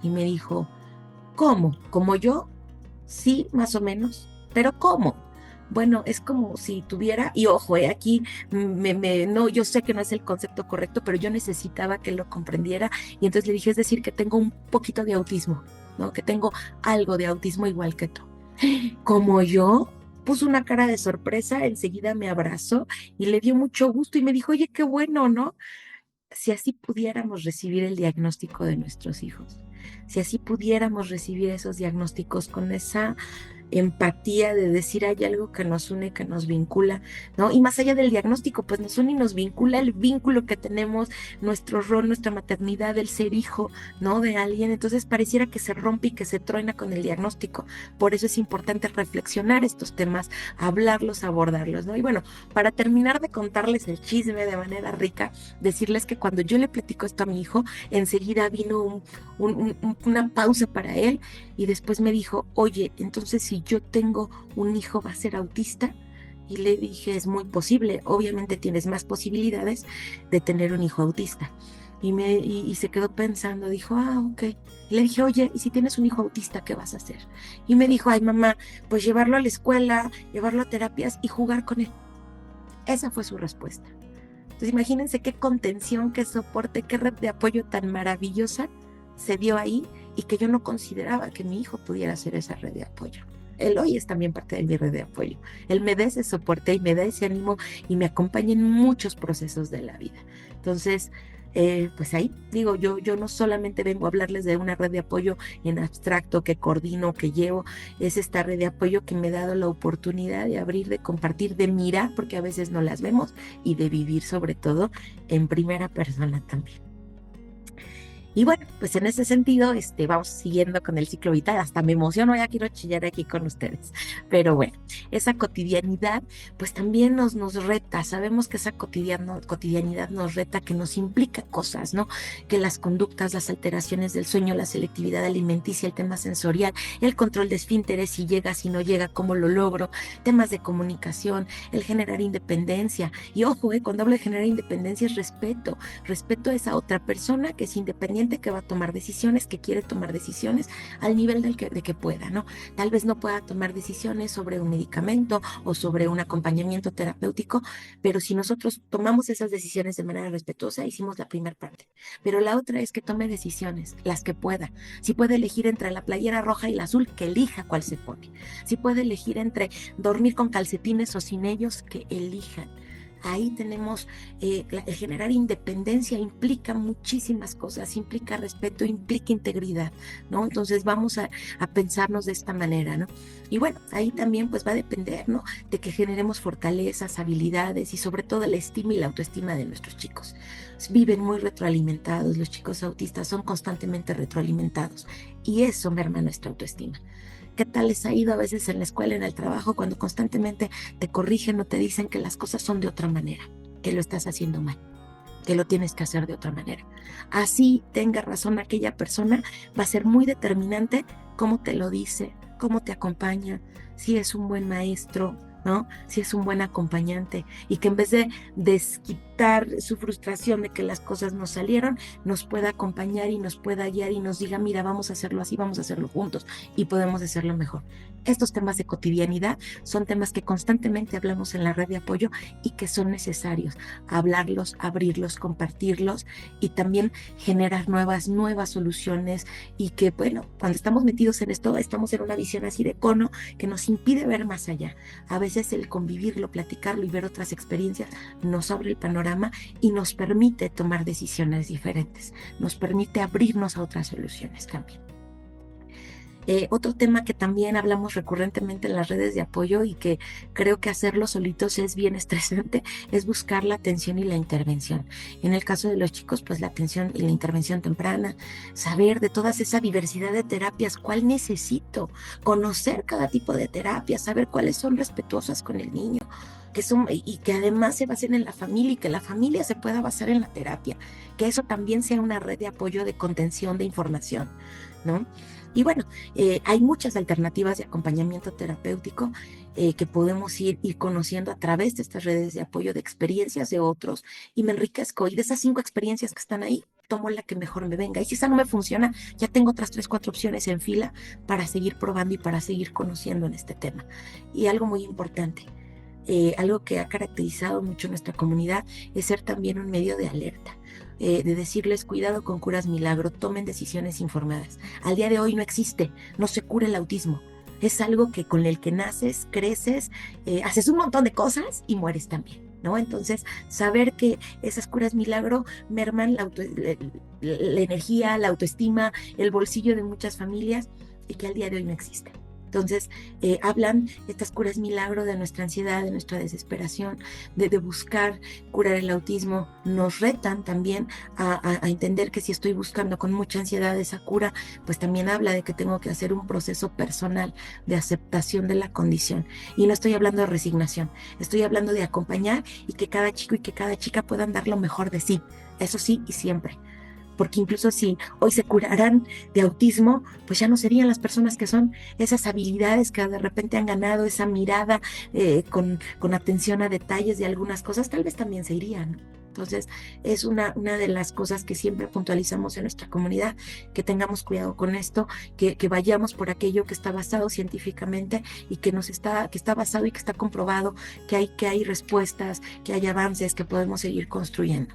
Y me dijo, ¿cómo? ¿Como yo? Sí, más o menos. ¿Pero cómo? Bueno, es como si tuviera, y ojo, aquí no, yo sé que no es el concepto correcto, pero yo necesitaba que lo comprendiera, y entonces le dije, es decir, que tengo un poquito de autismo, ¿no? Que tengo algo de autismo igual que tú. Como yo, puso una cara de sorpresa, enseguida me abrazó y le dio mucho gusto y me dijo, oye, qué bueno, ¿no? Si así pudiéramos recibir el diagnóstico de nuestros hijos, si así pudiéramos recibir esos diagnósticos con esa empatía de decir hay algo que nos une, que nos vincula, ¿no? Y más allá del diagnóstico, pues nos une y nos vincula el vínculo que tenemos, nuestro rol, nuestra maternidad, el ser hijo, ¿no? De alguien. Entonces pareciera que se rompe y que se truena con el diagnóstico. Por eso es importante reflexionar estos temas, hablarlos, abordarlos, ¿no? Y bueno, para terminar de contarles el chisme de manera rica, decirles que cuando yo le platico esto a mi hijo, enseguida vino una pausa para él, y después me dijo, oye, entonces si yo tengo un hijo, ¿va a ser autista? Y le dije, es muy posible, obviamente tienes más posibilidades de tener un hijo autista. Y se quedó pensando, dijo, ok. Y le dije, oye, ¿y si tienes un hijo autista, qué vas a hacer? Y me dijo, ay, mamá, pues llevarlo a la escuela, llevarlo a terapias y jugar con él. Esa fue su respuesta. Entonces imagínense qué contención, qué soporte, qué red de apoyo tan maravillosa se dio ahí, y que yo no consideraba que mi hijo pudiera ser esa red de apoyo. Él hoy es también parte de mi red de apoyo. Él me da ese soporte y me da ese ánimo y me acompaña en muchos procesos de la vida. Entonces, pues ahí digo, yo no solamente vengo a hablarles de una red de apoyo en abstracto que coordino, que llevo, es esta red de apoyo que me ha dado la oportunidad de abrir, de compartir, de mirar, porque a veces no las vemos, y de vivir sobre todo en primera persona también. Y bueno, pues en ese sentido, vamos siguiendo con el ciclo vital. Hasta me emociono, ya quiero chillar aquí con ustedes. Pero bueno, esa cotidianidad, pues también nos reta. Sabemos que esa cotidianidad nos reta, que nos implica cosas, ¿no? Que las conductas, las alteraciones del sueño, la selectividad alimenticia, el tema sensorial, el control de esfínteres, si llega, si no llega, cómo lo logro, temas de comunicación, el generar independencia. Y ojo, cuando hablo de generar independencia es respeto a esa otra persona que es independiente, que va a tomar decisiones, que quiere tomar decisiones al nivel de que pueda, ¿no? Tal vez no pueda tomar decisiones sobre un medicamento o sobre un acompañamiento terapéutico, pero si nosotros tomamos esas decisiones de manera respetuosa, hicimos la primera parte. Pero la otra es que tome decisiones, las que pueda. Si puede elegir entre la playera roja y la azul, que elija cuál se pone. Si puede elegir entre dormir con calcetines o sin ellos, que elijan. Ahí tenemos el generar independencia implica muchísimas cosas, implica respeto, implica integridad, ¿no? Entonces vamos a pensarnos de esta manera, ¿no? Y bueno, ahí también pues va a depender, ¿no? De que generemos fortalezas, habilidades y sobre todo la estima y la autoestima de nuestros chicos. Viven muy retroalimentados, los chicos autistas son constantemente retroalimentados, y eso merma nuestra autoestima. ¿Qué tal les ha ido a veces en la escuela, en el trabajo, cuando constantemente te corrigen o te dicen que las cosas son de otra manera, que lo estás haciendo mal, que lo tienes que hacer de otra manera? Así tenga razón aquella persona, va a ser muy determinante cómo te lo dice, cómo te acompaña, si es un buen maestro, ¿no? Si es un buen acompañante, y que en vez de aceptar su frustración de que las cosas no salieron, nos pueda acompañar y nos pueda guiar y nos diga, mira, vamos a hacerlo así, vamos a hacerlo juntos y podemos hacerlo mejor. Estos temas de cotidianidad son temas que constantemente hablamos en la red de apoyo y que son necesarios hablarlos, abrirlos, compartirlos y también generar nuevas soluciones, y que, bueno, cuando estamos metidos en esto, estamos en una visión así de cono que nos impide ver más allá. A veces el convivirlo, platicarlo y ver otras experiencias nos abre el panorama y nos permite tomar decisiones diferentes, nos permite abrirnos a otras soluciones también. Otro tema que también hablamos recurrentemente en las redes de apoyo y que creo que hacerlo solitos es bien estresante, es buscar la atención y la intervención. En el caso de los chicos, pues la atención y la intervención temprana, saber de toda esa diversidad de terapias, cuál necesito, conocer cada tipo de terapia, saber cuáles son respetuosas con el niño, y que además se basen en la familia y que la familia se pueda basar en la terapia, que eso también sea una red de apoyo, de contención, de información, ¿no? Y bueno, hay muchas alternativas de acompañamiento terapéutico que podemos ir conociendo a través de estas redes de apoyo, de experiencias de otros, y me enriquezco. Y de esas 5 experiencias que están ahí, tomo la que mejor me venga. Y si esa no me funciona, ya tengo otras 3, 4 opciones en fila para seguir probando y para seguir conociendo en este tema. Y algo muy importante, algo que ha caracterizado mucho nuestra comunidad es ser también un medio de alerta. De decirles, cuidado con curas milagro, tomen decisiones informadas. Al día de hoy no existe, no se cura el autismo. Es algo que con el que naces, creces, haces un montón de cosas y mueres también, ¿no? Entonces, saber que esas curas milagro merman la energía, la autoestima, el bolsillo de muchas familias, y que al día de hoy no existen. Entonces, hablan estas curas milagro de nuestra ansiedad, de nuestra desesperación, de buscar curar el autismo. Nos retan también a entender que si estoy buscando con mucha ansiedad esa cura, pues también habla de que tengo que hacer un proceso personal de aceptación de la condición. Y no estoy hablando de resignación, estoy hablando de acompañar y que cada chico y que cada chica puedan dar lo mejor de sí. Eso sí, y siempre. Porque incluso si hoy se curaran de autismo, pues ya no serían las personas que son, esas habilidades que de repente han ganado, esa mirada con atención a detalles de algunas cosas, tal vez también se irían. Entonces, es una de las cosas que siempre puntualizamos en nuestra comunidad, que tengamos cuidado con esto, que vayamos por aquello que está basado científicamente y que está basado y que está comprobado, que hay respuestas, que hay avances, que podemos seguir construyendo.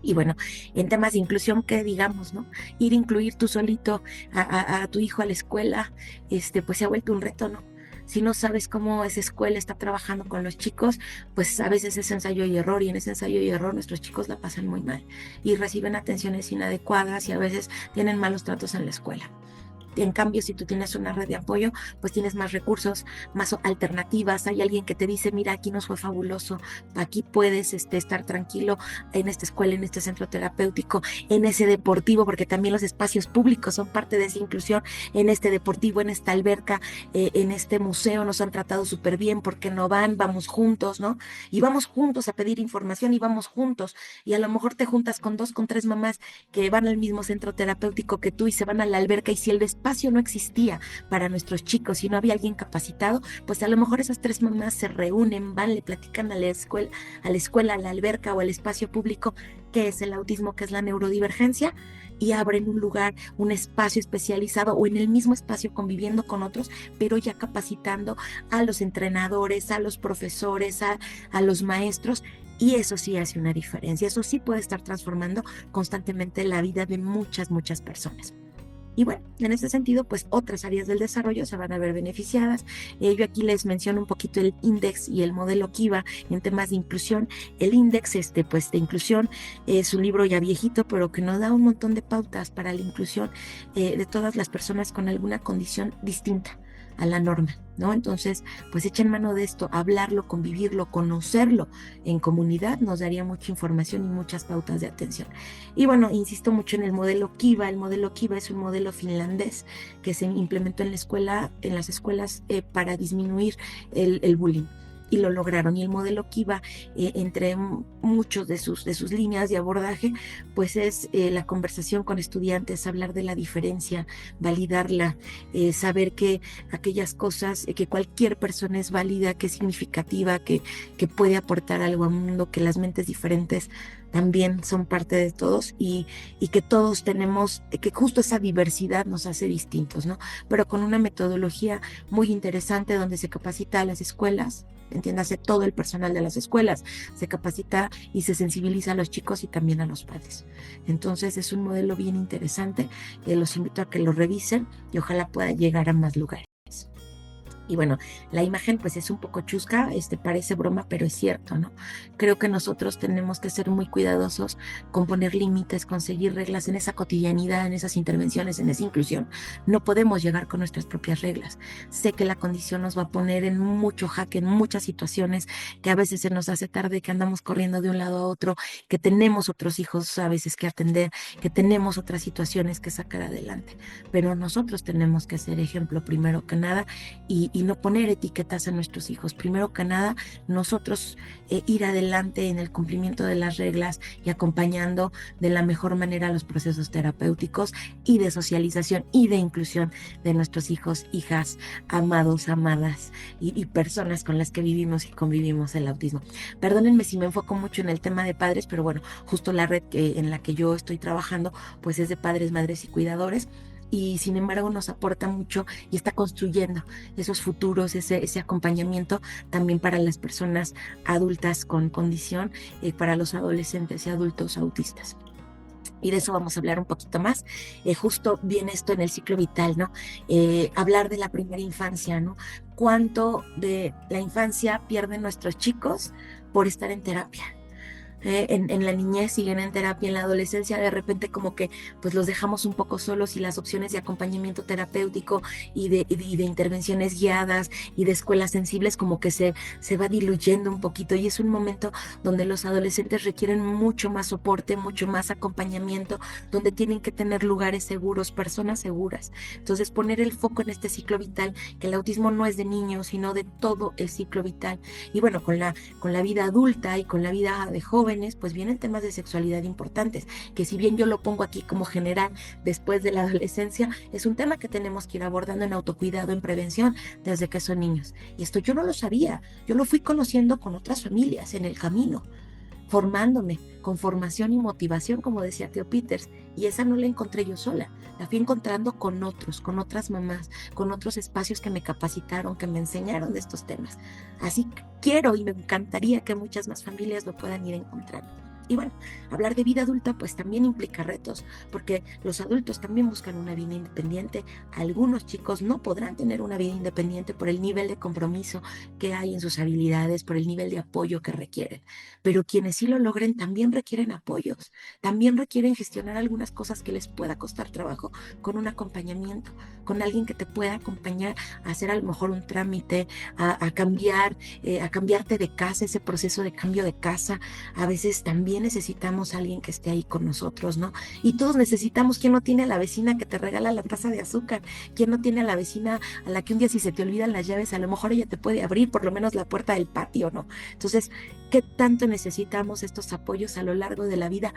Y bueno, en temas de inclusión, ¿qué digamos, no? Incluir tú solito a tu hijo a la escuela, pues se ha vuelto un reto, ¿no? Si no sabes cómo esa escuela está trabajando con los chicos, pues a veces es ensayo y error, y en ese ensayo y error nuestros chicos la pasan muy mal y reciben atenciones inadecuadas y a veces tienen malos tratos en la escuela. En cambio, si tú tienes una red de apoyo, pues tienes más recursos, más alternativas. Hay alguien que te dice, mira, aquí nos fue fabuloso, aquí puedes estar tranquilo en esta escuela, en este centro terapéutico, en ese deportivo, porque también los espacios públicos son parte de esa inclusión, en este deportivo, en esta alberca, en este museo nos han tratado súper bien, porque no van, vamos juntos, ¿no? Y vamos juntos a pedir información y vamos juntos. Y a lo mejor te juntas con 2, con 3 mamás que van al mismo centro terapéutico que tú y se van a la alberca, y si el espacio no existía para nuestros chicos y no había alguien capacitado, pues a lo mejor esas 3 mamás se reúnen, van, le platican a la escuela, a la alberca o al espacio público qué es el autismo, qué es la neurodivergencia, y abren un lugar, un espacio especializado o en el mismo espacio conviviendo con otros, pero ya capacitando a los entrenadores, a los profesores, a los maestros. Y eso sí hace una diferencia, eso sí puede estar transformando constantemente la vida de muchas personas. Y bueno, en ese sentido, pues otras áreas del desarrollo se van a ver beneficiadas. Yo aquí les menciono un poquito el INDEX y el modelo Kiva en temas de inclusión. El INDEX, pues de inclusión, es un libro ya viejito, pero que nos da un montón de pautas para la inclusión de todas las personas con alguna condición distinta a la norma, ¿no? Entonces, pues echen mano de esto, hablarlo, convivirlo, conocerlo en comunidad, nos daría mucha información y muchas pautas de atención. Y bueno, insisto mucho en el modelo Kiva. El modelo Kiva es un modelo finlandés que se implementó en las escuelas para disminuir el bullying. y lo lograron. Y el modelo Kiva, entre muchos de sus líneas de abordaje, pues es la conversación con estudiantes, hablar de la diferencia, validarla, saber que aquellas cosas, que cualquier persona es válida, que es significativa, que puede aportar algo al mundo, que las mentes diferentes también son parte de todos y que todos tenemos, que justo esa diversidad nos hace distintos, ¿no? Pero con una metodología muy interesante donde se capacita a las escuelas, entiéndase todo el personal de las escuelas, se capacita y se sensibiliza a los chicos y también a los padres. Entonces es un modelo bien interesante, los invito a que lo revisen y ojalá pueda llegar a más lugares. Y bueno, la imagen pues es un poco chusca, parece broma, pero es cierto, ¿no? Creo que nosotros tenemos que ser muy cuidadosos con poner límites, con seguir reglas en esa cotidianidad, en esas intervenciones, en esa inclusión. No podemos llegar con nuestras propias reglas. Sé que la condición nos va a poner en mucho jaque, en muchas situaciones, que a veces se nos hace tarde, que andamos corriendo de un lado a otro, que tenemos otros hijos a veces que atender, que tenemos otras situaciones que sacar adelante. Pero nosotros tenemos que ser ejemplo primero que nada y no poner etiquetas a nuestros hijos. Primero que nada, nosotros ir adelante en el cumplimiento de las reglas y acompañando de la mejor manera los procesos terapéuticos y de socialización y de inclusión de nuestros hijos, hijas, amados, amadas y personas con las que vivimos y convivimos el autismo. Perdónenme si me enfoco mucho en el tema de padres, pero bueno, justo la red en la que yo estoy trabajando, pues es de padres, madres y cuidadores. Y sin embargo nos aporta mucho y está construyendo esos futuros, ese acompañamiento también para las personas adultas con condición, para los adolescentes y adultos autistas. Y de eso vamos a hablar un poquito más. Justo viene esto en el ciclo vital, ¿no? Hablar de la primera infancia, ¿no? ¿Cuánto de la infancia pierden nuestros chicos por estar en terapia? En la niñez siguen en terapia, en la adolescencia de repente como que pues los dejamos un poco solos y las opciones de acompañamiento terapéutico y de intervenciones guiadas y de escuelas sensibles como que se va diluyendo un poquito y es un momento donde los adolescentes requieren mucho más soporte, mucho más acompañamiento, donde tienen que tener lugares seguros, personas seguras. Entonces poner el foco en este ciclo vital, que el autismo no es de niños, sino de todo el ciclo vital. Y bueno, con la vida adulta y con la vida de jóvenes, pues vienen temas de sexualidad importantes, que si bien yo lo pongo aquí como general después de la adolescencia, es un tema que tenemos que ir abordando en autocuidado, en prevención, desde que son niños. Y esto yo no lo sabía, yo lo fui conociendo con otras familias en el camino, formándome con formación y motivación, como decía Theo Peters, y esa no la encontré yo sola, la fui encontrando con otros, con otras mamás, con otros espacios que me capacitaron, que me enseñaron de estos temas. Así quiero y me encantaría que muchas más familias lo puedan ir encontrando. Y bueno, hablar de vida adulta pues también implica retos, porque los adultos también buscan una vida independiente. Algunos chicos no podrán tener una vida independiente por el nivel de compromiso que hay en sus habilidades, por el nivel de apoyo que requieren. Pero quienes sí lo logren también requieren apoyos, también requieren gestionar algunas cosas que les pueda costar trabajo con un acompañamiento, con alguien que te pueda acompañar a hacer a lo mejor un trámite, a cambiarte de casa, ese proceso de cambio de casa. A veces también necesitamos a alguien que esté ahí con nosotros, ¿no? Y todos necesitamos. ¿Quién no tiene a la vecina que te regala la taza de azúcar? ¿Quién no tiene a la vecina a la que un día si se te olvidan las llaves, a lo mejor ella te puede abrir por lo menos la puerta del patio, ¿no? Entonces, ¿qué tanto necesitamos estos apoyos a lo largo de la vida?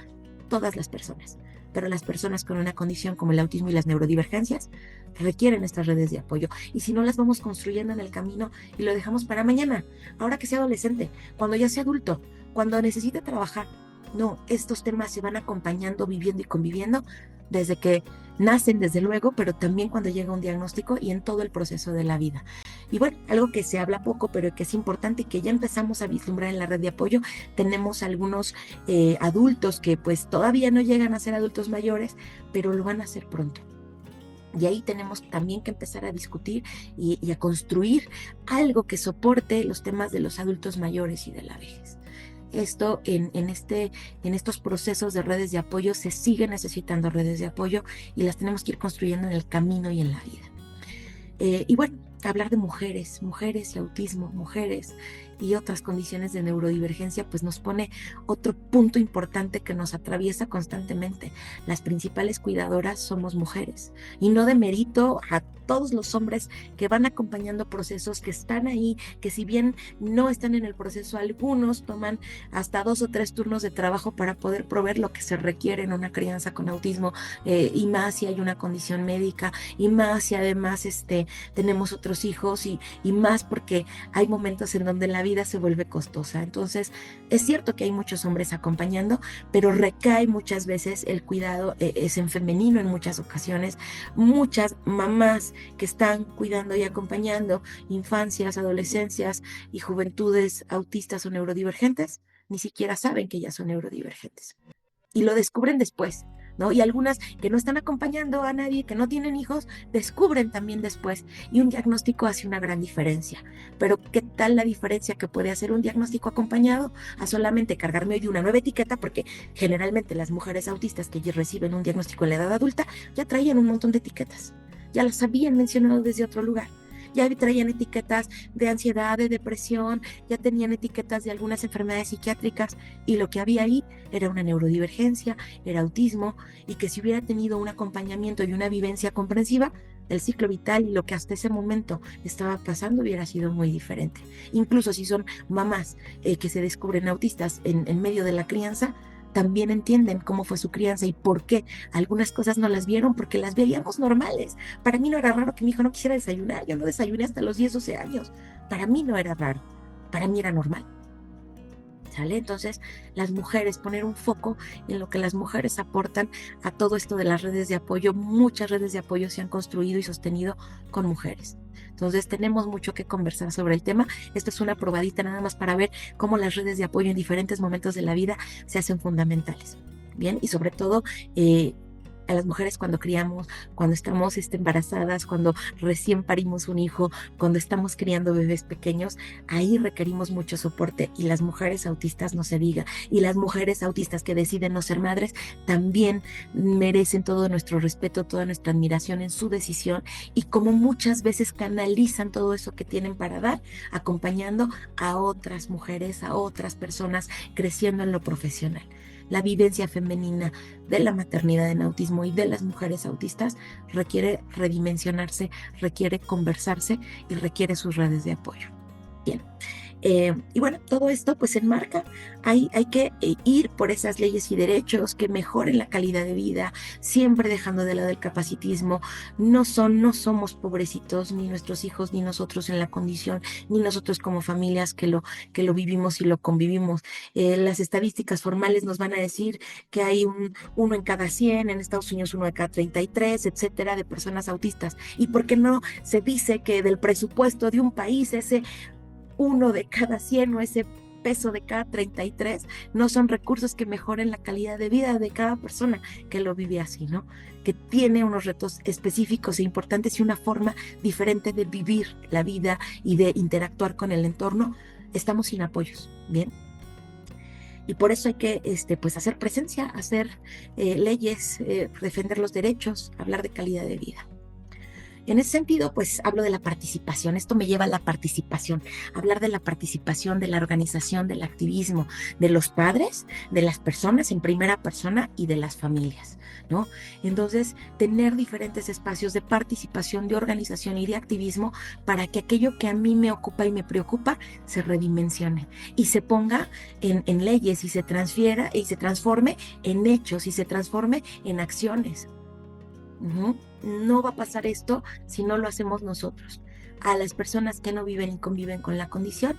Todas las personas, pero las personas con una condición como el autismo y las neurodivergencias requieren estas redes de apoyo, y si no las vamos construyendo en el camino y lo dejamos para mañana, ahora que sea adolescente, cuando ya sea adulto, cuando necesite trabajar. No, estos temas se van acompañando, viviendo y conviviendo desde que nacen, desde luego, pero también cuando llega un diagnóstico y en todo el proceso de la vida. Y bueno, algo que se habla poco, pero que es importante y que ya empezamos a vislumbrar en la red de apoyo, tenemos algunos adultos que pues todavía no llegan a ser adultos mayores, pero lo van a hacer pronto. Y ahí tenemos también que empezar a discutir y a construir algo que soporte los temas de los adultos mayores y de la vejez. Esto en estos procesos de redes de apoyo se sigue necesitando redes de apoyo y las tenemos que ir construyendo en el camino y en la vida. Y bueno, hablar de mujeres y autismo, mujeres y otras condiciones de neurodivergencia, pues nos pone otro punto importante que nos atraviesa constantemente. Las principales cuidadoras somos mujeres, y no demerito a todos los hombres que van acompañando procesos, que están ahí, que si bien no están en el proceso, algunos toman hasta 2 o 3 turnos de trabajo para poder proveer lo que se requiere en una crianza con autismo, y más si hay una condición médica, y más si además tenemos otros hijos, y más porque hay momentos en donde la vida se vuelve costosa. Entonces, es cierto que hay muchos hombres acompañando, pero recae muchas veces el cuidado, es en femenino en muchas ocasiones. Muchas mamás que están cuidando y acompañando infancias, adolescencias y juventudes autistas o neurodivergentes, ni siquiera saben que ya son neurodivergentes. Y lo descubren después, ¿no? Y algunas que no están acompañando a nadie, que no tienen hijos, descubren también después. Y un diagnóstico hace una gran diferencia. Pero ¿qué tal la diferencia que puede hacer un diagnóstico acompañado a solamente cargarme hoy de una nueva etiqueta? Porque generalmente las mujeres autistas que reciben un diagnóstico en la edad adulta ya traían un montón de etiquetas. Ya las habían mencionado desde otro lugar. Ya traían etiquetas de ansiedad, de depresión, ya tenían etiquetas de algunas enfermedades psiquiátricas, y lo que había ahí era una neurodivergencia, era autismo, y que si hubiera tenido un acompañamiento y una vivencia comprensiva, el ciclo vital y lo que hasta ese momento estaba pasando hubiera sido muy diferente. Incluso si son mamás que se descubren autistas en medio de la crianza, también entienden cómo fue su crianza y por qué algunas cosas no las vieron, porque las veíamos normales. Para mí no era raro que mi hijo no quisiera desayunar. Yo no desayuné hasta los 10, 12 años. Para mí no era raro, para mí era normal. ¿Sale? Entonces, las mujeres, poner un foco en lo que las mujeres aportan a todo esto de las redes de apoyo. Muchas redes de apoyo se han construido y sostenido con mujeres. Entonces, tenemos mucho que conversar sobre el tema. Esto es una probadita nada más para ver cómo las redes de apoyo en diferentes momentos de la vida se hacen fundamentales. Bien, y sobre todo, a las mujeres cuando criamos, cuando estamos embarazadas, cuando recién parimos un hijo, cuando estamos criando bebés pequeños, ahí requerimos mucho soporte, y las mujeres autistas no se diga, y las mujeres autistas que deciden no ser madres también merecen todo nuestro respeto, toda nuestra admiración en su decisión, y como muchas veces canalizan todo eso que tienen para dar, acompañando a otras mujeres, a otras personas, creciendo en lo profesional. La vivencia femenina de la maternidad en autismo y de las mujeres autistas requiere redimensionarse, requiere conversarse y requiere sus redes de apoyo. Bien. Y bueno, todo esto pues enmarca, hay que ir por esas leyes y derechos que mejoren la calidad de vida, siempre dejando de lado el capacitismo. No somos pobrecitos, ni nuestros hijos, ni nosotros en la condición, ni nosotros como familias que lo vivimos y lo convivimos. Las estadísticas formales nos van a decir que hay uno en cada 100, en Estados Unidos uno de cada 33, etcétera, de personas autistas. ¿Y por qué no se dice que del presupuesto de un país ese uno de cada 100 o ese peso de cada 33 no son recursos que mejoren la calidad de vida de cada persona que lo vive así, ¿no? Que tiene unos retos específicos e importantes y una forma diferente de vivir la vida y de interactuar con el entorno? Estamos sin apoyos, ¿bien? Y por eso hay que pues hacer presencia, hacer leyes, defender los derechos, hablar de calidad de vida. En ese sentido, pues hablo de la participación. Esto me lleva a la participación, hablar de la participación, de la organización, del activismo, de los padres, de las personas en primera persona y de las familias, ¿no? Entonces, tener diferentes espacios de participación, de organización y de activismo para que aquello que a mí me ocupa y me preocupa se redimensione y se ponga en leyes y se transfiera y se transforme en hechos y se transforme en acciones. No va a pasar esto si no lo hacemos nosotros. A las personas que no viven y conviven con la condición,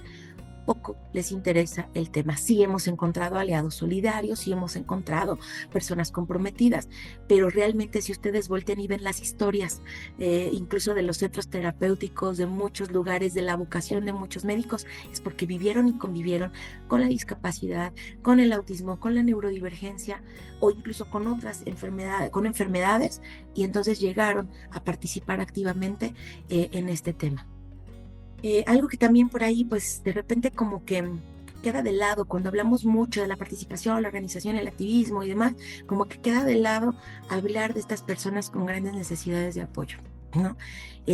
poco les interesa el tema. Sí hemos encontrado aliados solidarios, sí hemos encontrado personas comprometidas, pero realmente si ustedes voltean y ven las historias, incluso de los centros terapéuticos, de muchos lugares, de la vocación de muchos médicos, es porque vivieron y convivieron con la discapacidad, con el autismo, con la neurodivergencia o incluso con otras enfermedades, y entonces llegaron a participar activamente en este tema. Algo que también por ahí, pues de repente como que queda de lado cuando hablamos mucho de la participación, la organización, el activismo y demás, como que queda de lado hablar de estas personas con grandes necesidades de apoyo. ¿no?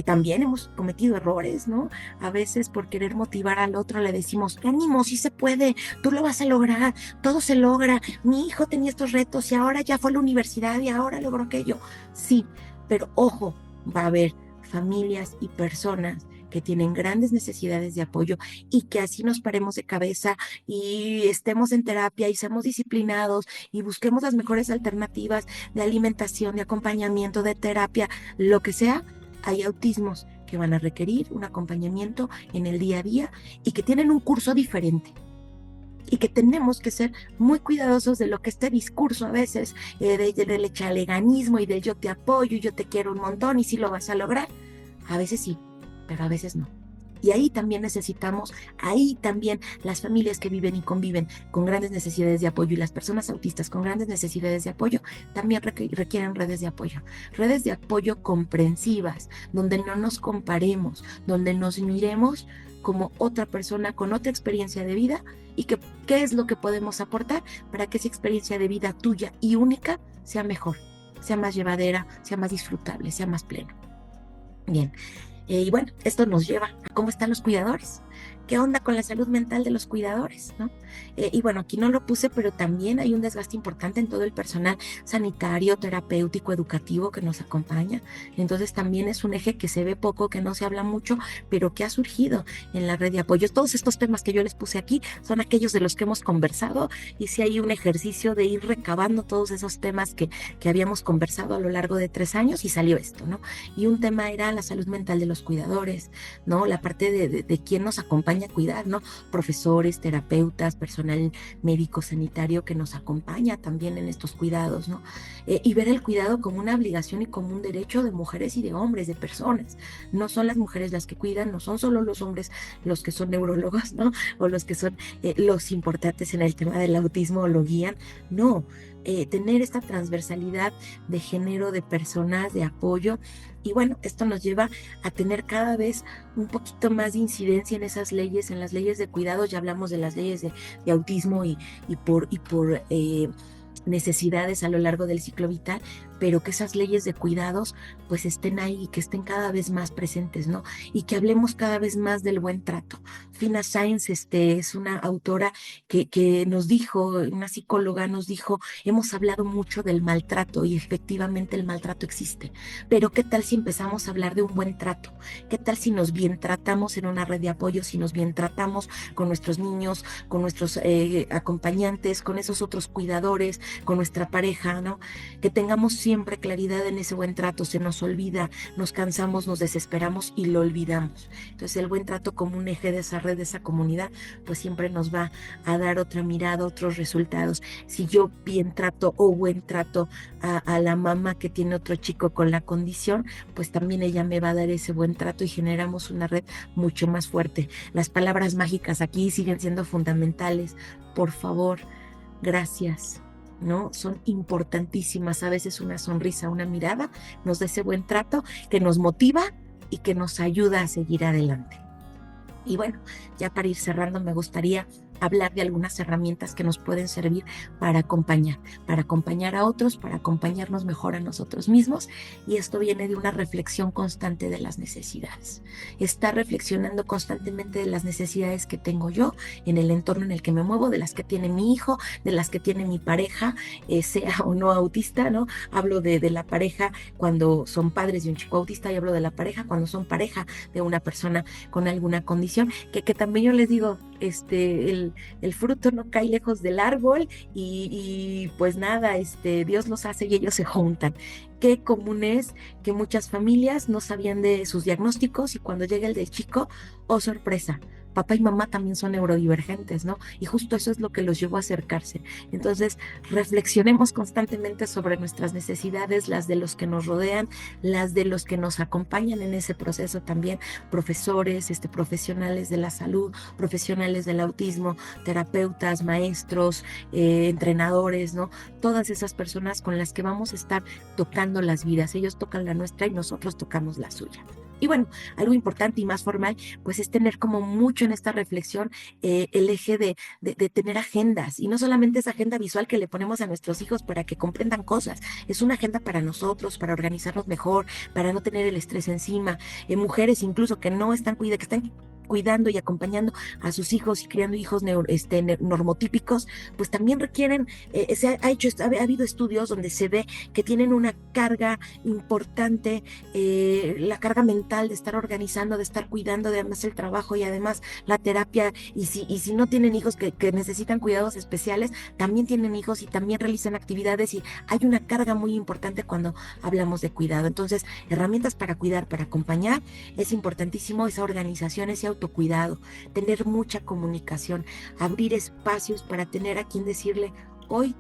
También hemos cometido errores, ¿no? A veces por querer motivar al otro le decimos, ánimo, sí se puede, tú lo vas a lograr, todo se logra, mi hijo tenía estos retos y ahora ya fue a la universidad y ahora logró aquello. Sí, pero ojo, va a haber familias y personas que tienen grandes necesidades de apoyo y que así nos paremos de cabeza y estemos en terapia y seamos disciplinados y busquemos las mejores alternativas de alimentación, de acompañamiento, de terapia, lo que sea. Hay autismos que van a requerir un acompañamiento en el día a día y que tienen un curso diferente y que tenemos que ser muy cuidadosos de lo que este discurso a veces del echaleganismo y del yo te apoyo y yo te quiero un montón y sí lo vas a lograr. A veces sí, pero a veces no. Y ahí también necesitamos, ahí también las familias que viven y conviven con grandes necesidades de apoyo y las personas autistas con grandes necesidades de apoyo también requieren redes de apoyo comprensivas, donde no nos comparemos, donde nos miremos como otra persona con otra experiencia de vida y que qué es lo que podemos aportar para que esa experiencia de vida tuya y única sea mejor, sea más llevadera, sea más disfrutable, sea más plena. Bien. Y bueno, esto nos lleva a cómo están los cuidadores. ¿Qué onda con la salud mental de los cuidadores, no? Y bueno, aquí no lo puse, pero también hay un desgaste importante en todo el personal sanitario, terapéutico, educativo que nos acompaña. Entonces también es un eje que se ve poco, que no se habla mucho, pero que ha surgido en la red de apoyos. Todos estos temas que yo les puse aquí son aquellos de los que hemos conversado y si hay un ejercicio de ir recabando todos esos temas que habíamos conversado a lo largo de 3 años y salió esto, ¿no? Y un tema era la salud mental de los cuidadores, ¿no? La parte de quién nos acompaña a cuidar, ¿no? Profesores, terapeutas, personal médico sanitario que nos acompaña también en estos cuidados, ¿no? Y ver el cuidado como una obligación y como un derecho de mujeres y de hombres, de personas. No son las mujeres las que cuidan, no son solo los hombres los que son neurólogos, ¿no? O los que son los importantes en el tema del autismo o lo guían, no. Tener esta transversalidad de género, de personas, de apoyo. Y bueno, esto nos lleva a tener cada vez un poquito más de incidencia en esas leyes, en las leyes de cuidado. Ya hablamos de las leyes de autismo y por necesidades a lo largo del ciclo vital, pero que esas leyes de cuidados pues estén ahí y que estén cada vez más presentes, ¿no? Y que hablemos cada vez más del buen trato. Fina Sáenz es una autora que nos dijo, una psicóloga nos dijo, hemos hablado mucho del maltrato y efectivamente el maltrato existe, pero ¿qué tal si empezamos a hablar de un buen trato? ¿Qué tal si nos bien tratamos en una red de apoyo, si nos bien tratamos con nuestros niños, con nuestros acompañantes, con esos otros cuidadores, con nuestra pareja, ¿no? Que tengamos siempre claridad en ese buen trato, se nos olvida, nos cansamos, nos desesperamos y lo olvidamos. Entonces el buen trato como un eje de esa red, de esa comunidad, pues siempre nos va a dar otra mirada, otros resultados. Si yo bien trato o buen trato a la mamá que tiene otro chico con la condición, pues también ella me va a dar ese buen trato y generamos una red mucho más fuerte. Las palabras mágicas aquí siguen siendo fundamentales. Por favor, gracias, ¿no? Son importantísimas. A veces una sonrisa, una mirada nos da ese buen trato que nos motiva y que nos ayuda a seguir adelante. Y bueno, ya para ir cerrando, me gustaría hablar de algunas herramientas que nos pueden servir para acompañar a otros, para acompañarnos mejor a nosotros mismos. Y esto viene de una reflexión constante de las necesidades. Estar reflexionando constantemente de las necesidades que tengo yo en el entorno en el que me muevo, de las que tiene mi hijo, de las que tiene mi pareja, sea o no autista, ¿no? Hablo de la pareja cuando son padres de un chico autista y hablo de la pareja cuando son pareja de una persona con alguna condición, que también yo les digo, el fruto no cae lejos del árbol y pues nada, Dios los hace y ellos se juntan. Qué común es que muchas familias no sabían de sus diagnósticos y cuando llega el del chico, oh sorpresa, papá y mamá también son neurodivergentes, ¿no? Y justo eso es lo que los llevó a acercarse. Entonces, reflexionemos constantemente sobre nuestras necesidades, las de los que nos rodean, las de los que nos acompañan en ese proceso también, profesores, profesionales de la salud, profesionales del autismo, terapeutas, maestros, entrenadores, ¿no? Todas esas personas con las que vamos a estar tocando las vidas. Ellos tocan la nuestra y nosotros tocamos la suya. Y bueno, algo importante y más formal, pues es tener como mucho en esta reflexión el eje de tener agendas, y no solamente esa agenda visual que le ponemos a nuestros hijos para que comprendan cosas, es una agenda para nosotros, para organizarnos mejor, para no tener el estrés encima. Mujeres incluso que no están que están cuidando y acompañando a sus hijos y criando hijos normotípicos, pues también requieren, ha habido estudios donde se ve que tienen una carga importante, la carga mental de estar organizando, de estar cuidando, de además el trabajo y además la terapia, y si no tienen hijos que necesitan cuidados especiales, también tienen hijos y también realizan actividades, y hay una carga muy importante cuando hablamos de cuidado. Entonces, herramientas para cuidar, para acompañar, es importantísimo esa organización, ese autocuidado, tener mucha comunicación, abrir espacios para tener a quien decirle, hoy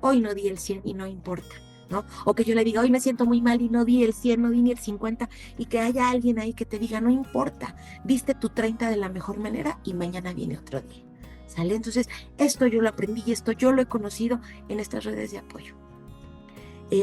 no di el 100 y no importa, ¿no? O que yo le diga, hoy me siento muy mal y no di el 100, no di ni el 50, y que haya alguien ahí que te diga, no importa, diste tu 30 de la mejor manera y mañana viene otro día, ¿sale? Entonces, esto yo lo aprendí y esto yo lo he conocido en estas redes de apoyo.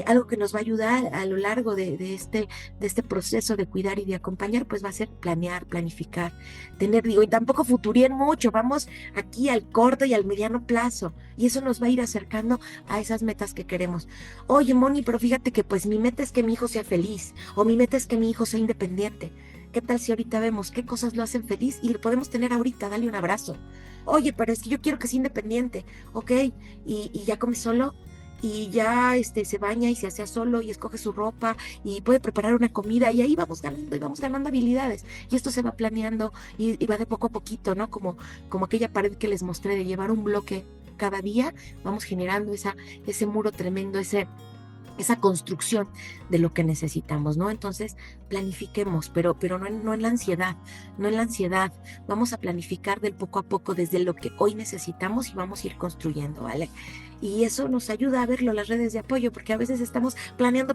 Algo que nos va a ayudar a lo largo de este proceso de cuidar y de acompañar, pues va a ser planear, planificar, y tampoco futurien mucho, vamos aquí al corto y al mediano plazo, y eso nos va a ir acercando a esas metas que queremos. Oye, Moni, pero fíjate que pues mi meta es que mi hijo sea feliz, o mi meta es que mi hijo sea independiente. ¿Qué tal si ahorita vemos qué cosas lo hacen feliz y lo podemos tener ahorita? Dale un abrazo. Oye, pero es que yo quiero que sea independiente, ¿ok? Y ya come solo, y ya se baña y se hace solo y escoge su ropa y puede preparar una comida, y ahí vamos ganando habilidades, y esto se va planeando y va de poco a poquito, ¿no? Como aquella pared que les mostré de llevar un bloque cada día, vamos generando ese muro tremendo, esa construcción de lo que necesitamos, ¿no? Entonces, planifiquemos, pero no en la ansiedad, vamos a planificar del poco a poco desde lo que hoy necesitamos y vamos a ir construyendo, ¿vale? Y eso nos ayuda a verlo, las redes de apoyo, porque a veces estamos planeando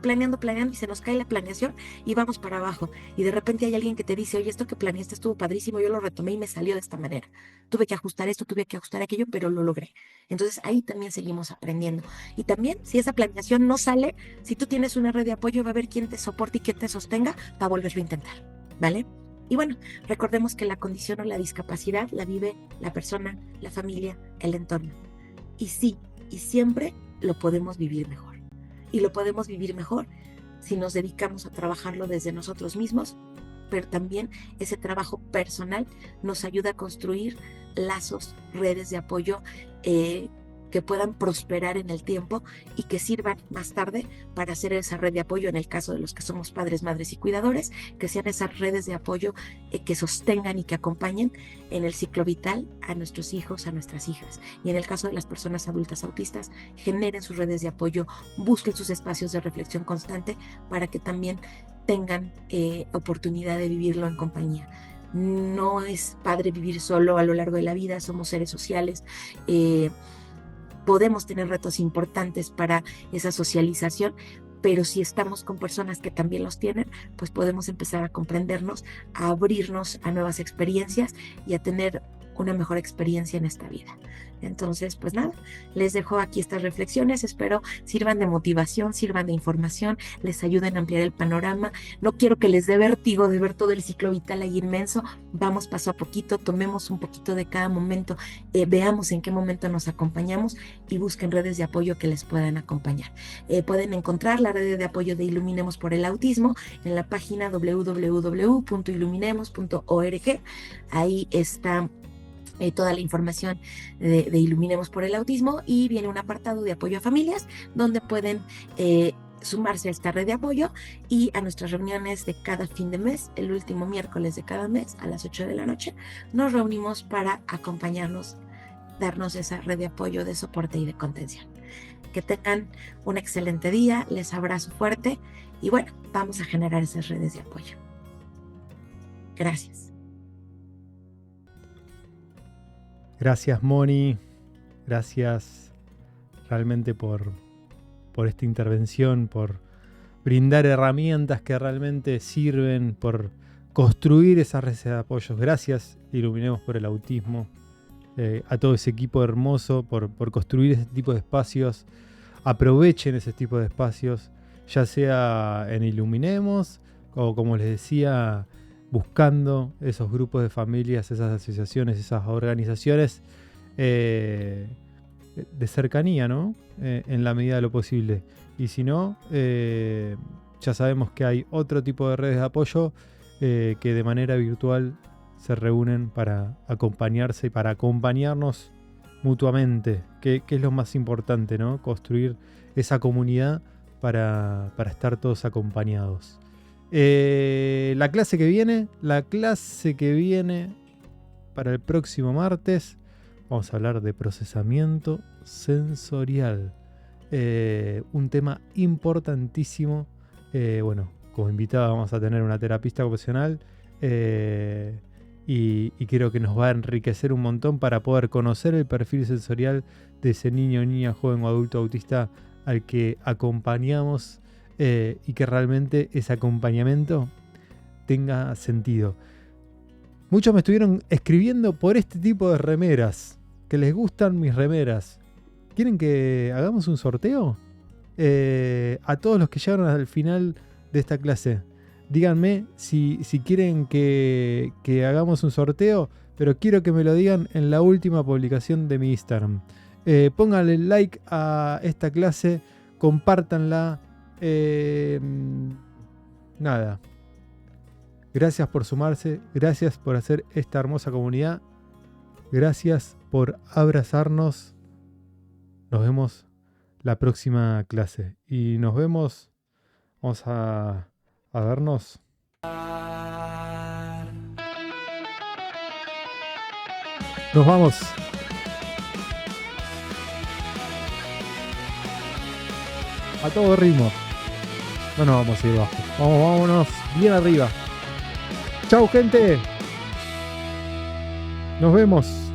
y se nos cae la planeación y vamos para abajo, y de repente hay alguien que te dice, oye, esto que planeaste estuvo padrísimo, yo lo retomé y me salió de esta manera, tuve que ajustar esto, tuve que ajustar aquello, pero lo logré. Entonces, ahí también seguimos aprendiendo. Y también, si esa planeación no sale, si tú tienes una red de apoyo, va a haber quien te soporte y quien te sostenga para volverlo a intentar, ¿vale? Y bueno, recordemos que la condición o la discapacidad la vive la persona, la familia, el entorno. Y sí, y siempre lo podemos vivir mejor. Y lo podemos vivir mejor si nos dedicamos a trabajarlo desde nosotros mismos, pero también ese trabajo personal nos ayuda a construir lazos, redes de apoyo que puedan prosperar en el tiempo y que sirvan más tarde para hacer esa red de apoyo en el caso de los que somos padres, madres y cuidadores, que sean esas redes de apoyo que sostengan y que acompañen en el ciclo vital a nuestros hijos, a nuestras hijas. Y en el caso de las personas adultas autistas, generen sus redes de apoyo, busquen sus espacios de reflexión constante para que también tengan oportunidad de vivirlo en compañía. No es padre vivir solo a lo largo de la vida, somos seres sociales. Podemos tener retos importantes para esa socialización, pero si estamos con personas que también los tienen, pues podemos empezar a comprendernos, a abrirnos a nuevas experiencias y a tener una mejor experiencia en esta vida. Entonces, pues nada, les dejo aquí estas reflexiones, espero sirvan de motivación, sirvan de información, les ayuden a ampliar el panorama. No quiero que les dé vértigo de ver todo el ciclo vital ahí inmenso, vamos paso a poquito, tomemos un poquito de cada momento, veamos en qué momento nos acompañamos y busquen redes de apoyo que les puedan acompañar. Pueden encontrar la red de apoyo de Iluminemos por el Autismo en la página www.iluminemos.org, ahí está toda la información de Iluminemos por el Autismo, y viene un apartado de apoyo a familias donde pueden sumarse a esta red de apoyo y a nuestras reuniones de cada fin de mes. El último miércoles de cada mes a las 8 de la noche nos reunimos para acompañarnos, darnos esa red de apoyo, de soporte y de contención. Que tengan un excelente día, les abrazo fuerte y bueno, vamos a generar esas redes de apoyo. Gracias. Gracias, Moni. Gracias realmente por esta intervención, por brindar herramientas que realmente sirven, por construir esas redes de apoyo. Gracias, Iluminemos por el Autismo, a todo ese equipo hermoso por construir ese tipo de espacios. Aprovechen ese tipo de espacios, ya sea en Iluminemos o, como les decía, buscando esos grupos de familias, esas asociaciones, esas organizaciones de cercanía, ¿no? En la medida de lo posible. Y si no, ya sabemos que hay otro tipo de redes de apoyo que de manera virtual se reúnen para acompañarse y para acompañarnos mutuamente, que es lo más importante, ¿no? Construir esa comunidad para estar todos acompañados. La clase que viene para el próximo martes, vamos a hablar de procesamiento sensorial. Un tema importantísimo. Bueno, como invitada vamos a tener una terapista ocupacional y creo que nos va a enriquecer un montón para poder conocer el perfil sensorial de ese niño, niña, joven o adulto autista al que acompañamos y que realmente ese acompañamiento tenga sentido. Muchos me estuvieron escribiendo por este tipo de remeras, que les gustan mis remeras. ¿Quieren que hagamos un sorteo? A todos los que llegaron al final de esta clase, díganme si quieren que hagamos un sorteo, pero quiero que me lo digan en la última publicación de mi Instagram. Pónganle like a esta clase, compártanla. Nada. Gracias por sumarse, gracias por hacer esta hermosa comunidad, gracias por abrazarnos. Nos vemos la próxima clase y nos vemos, vamos a vernos. Nos vamos. A todo ritmo. No nos vamos a ir bajo. Vámonos bien arriba. Chau, gente. Nos vemos.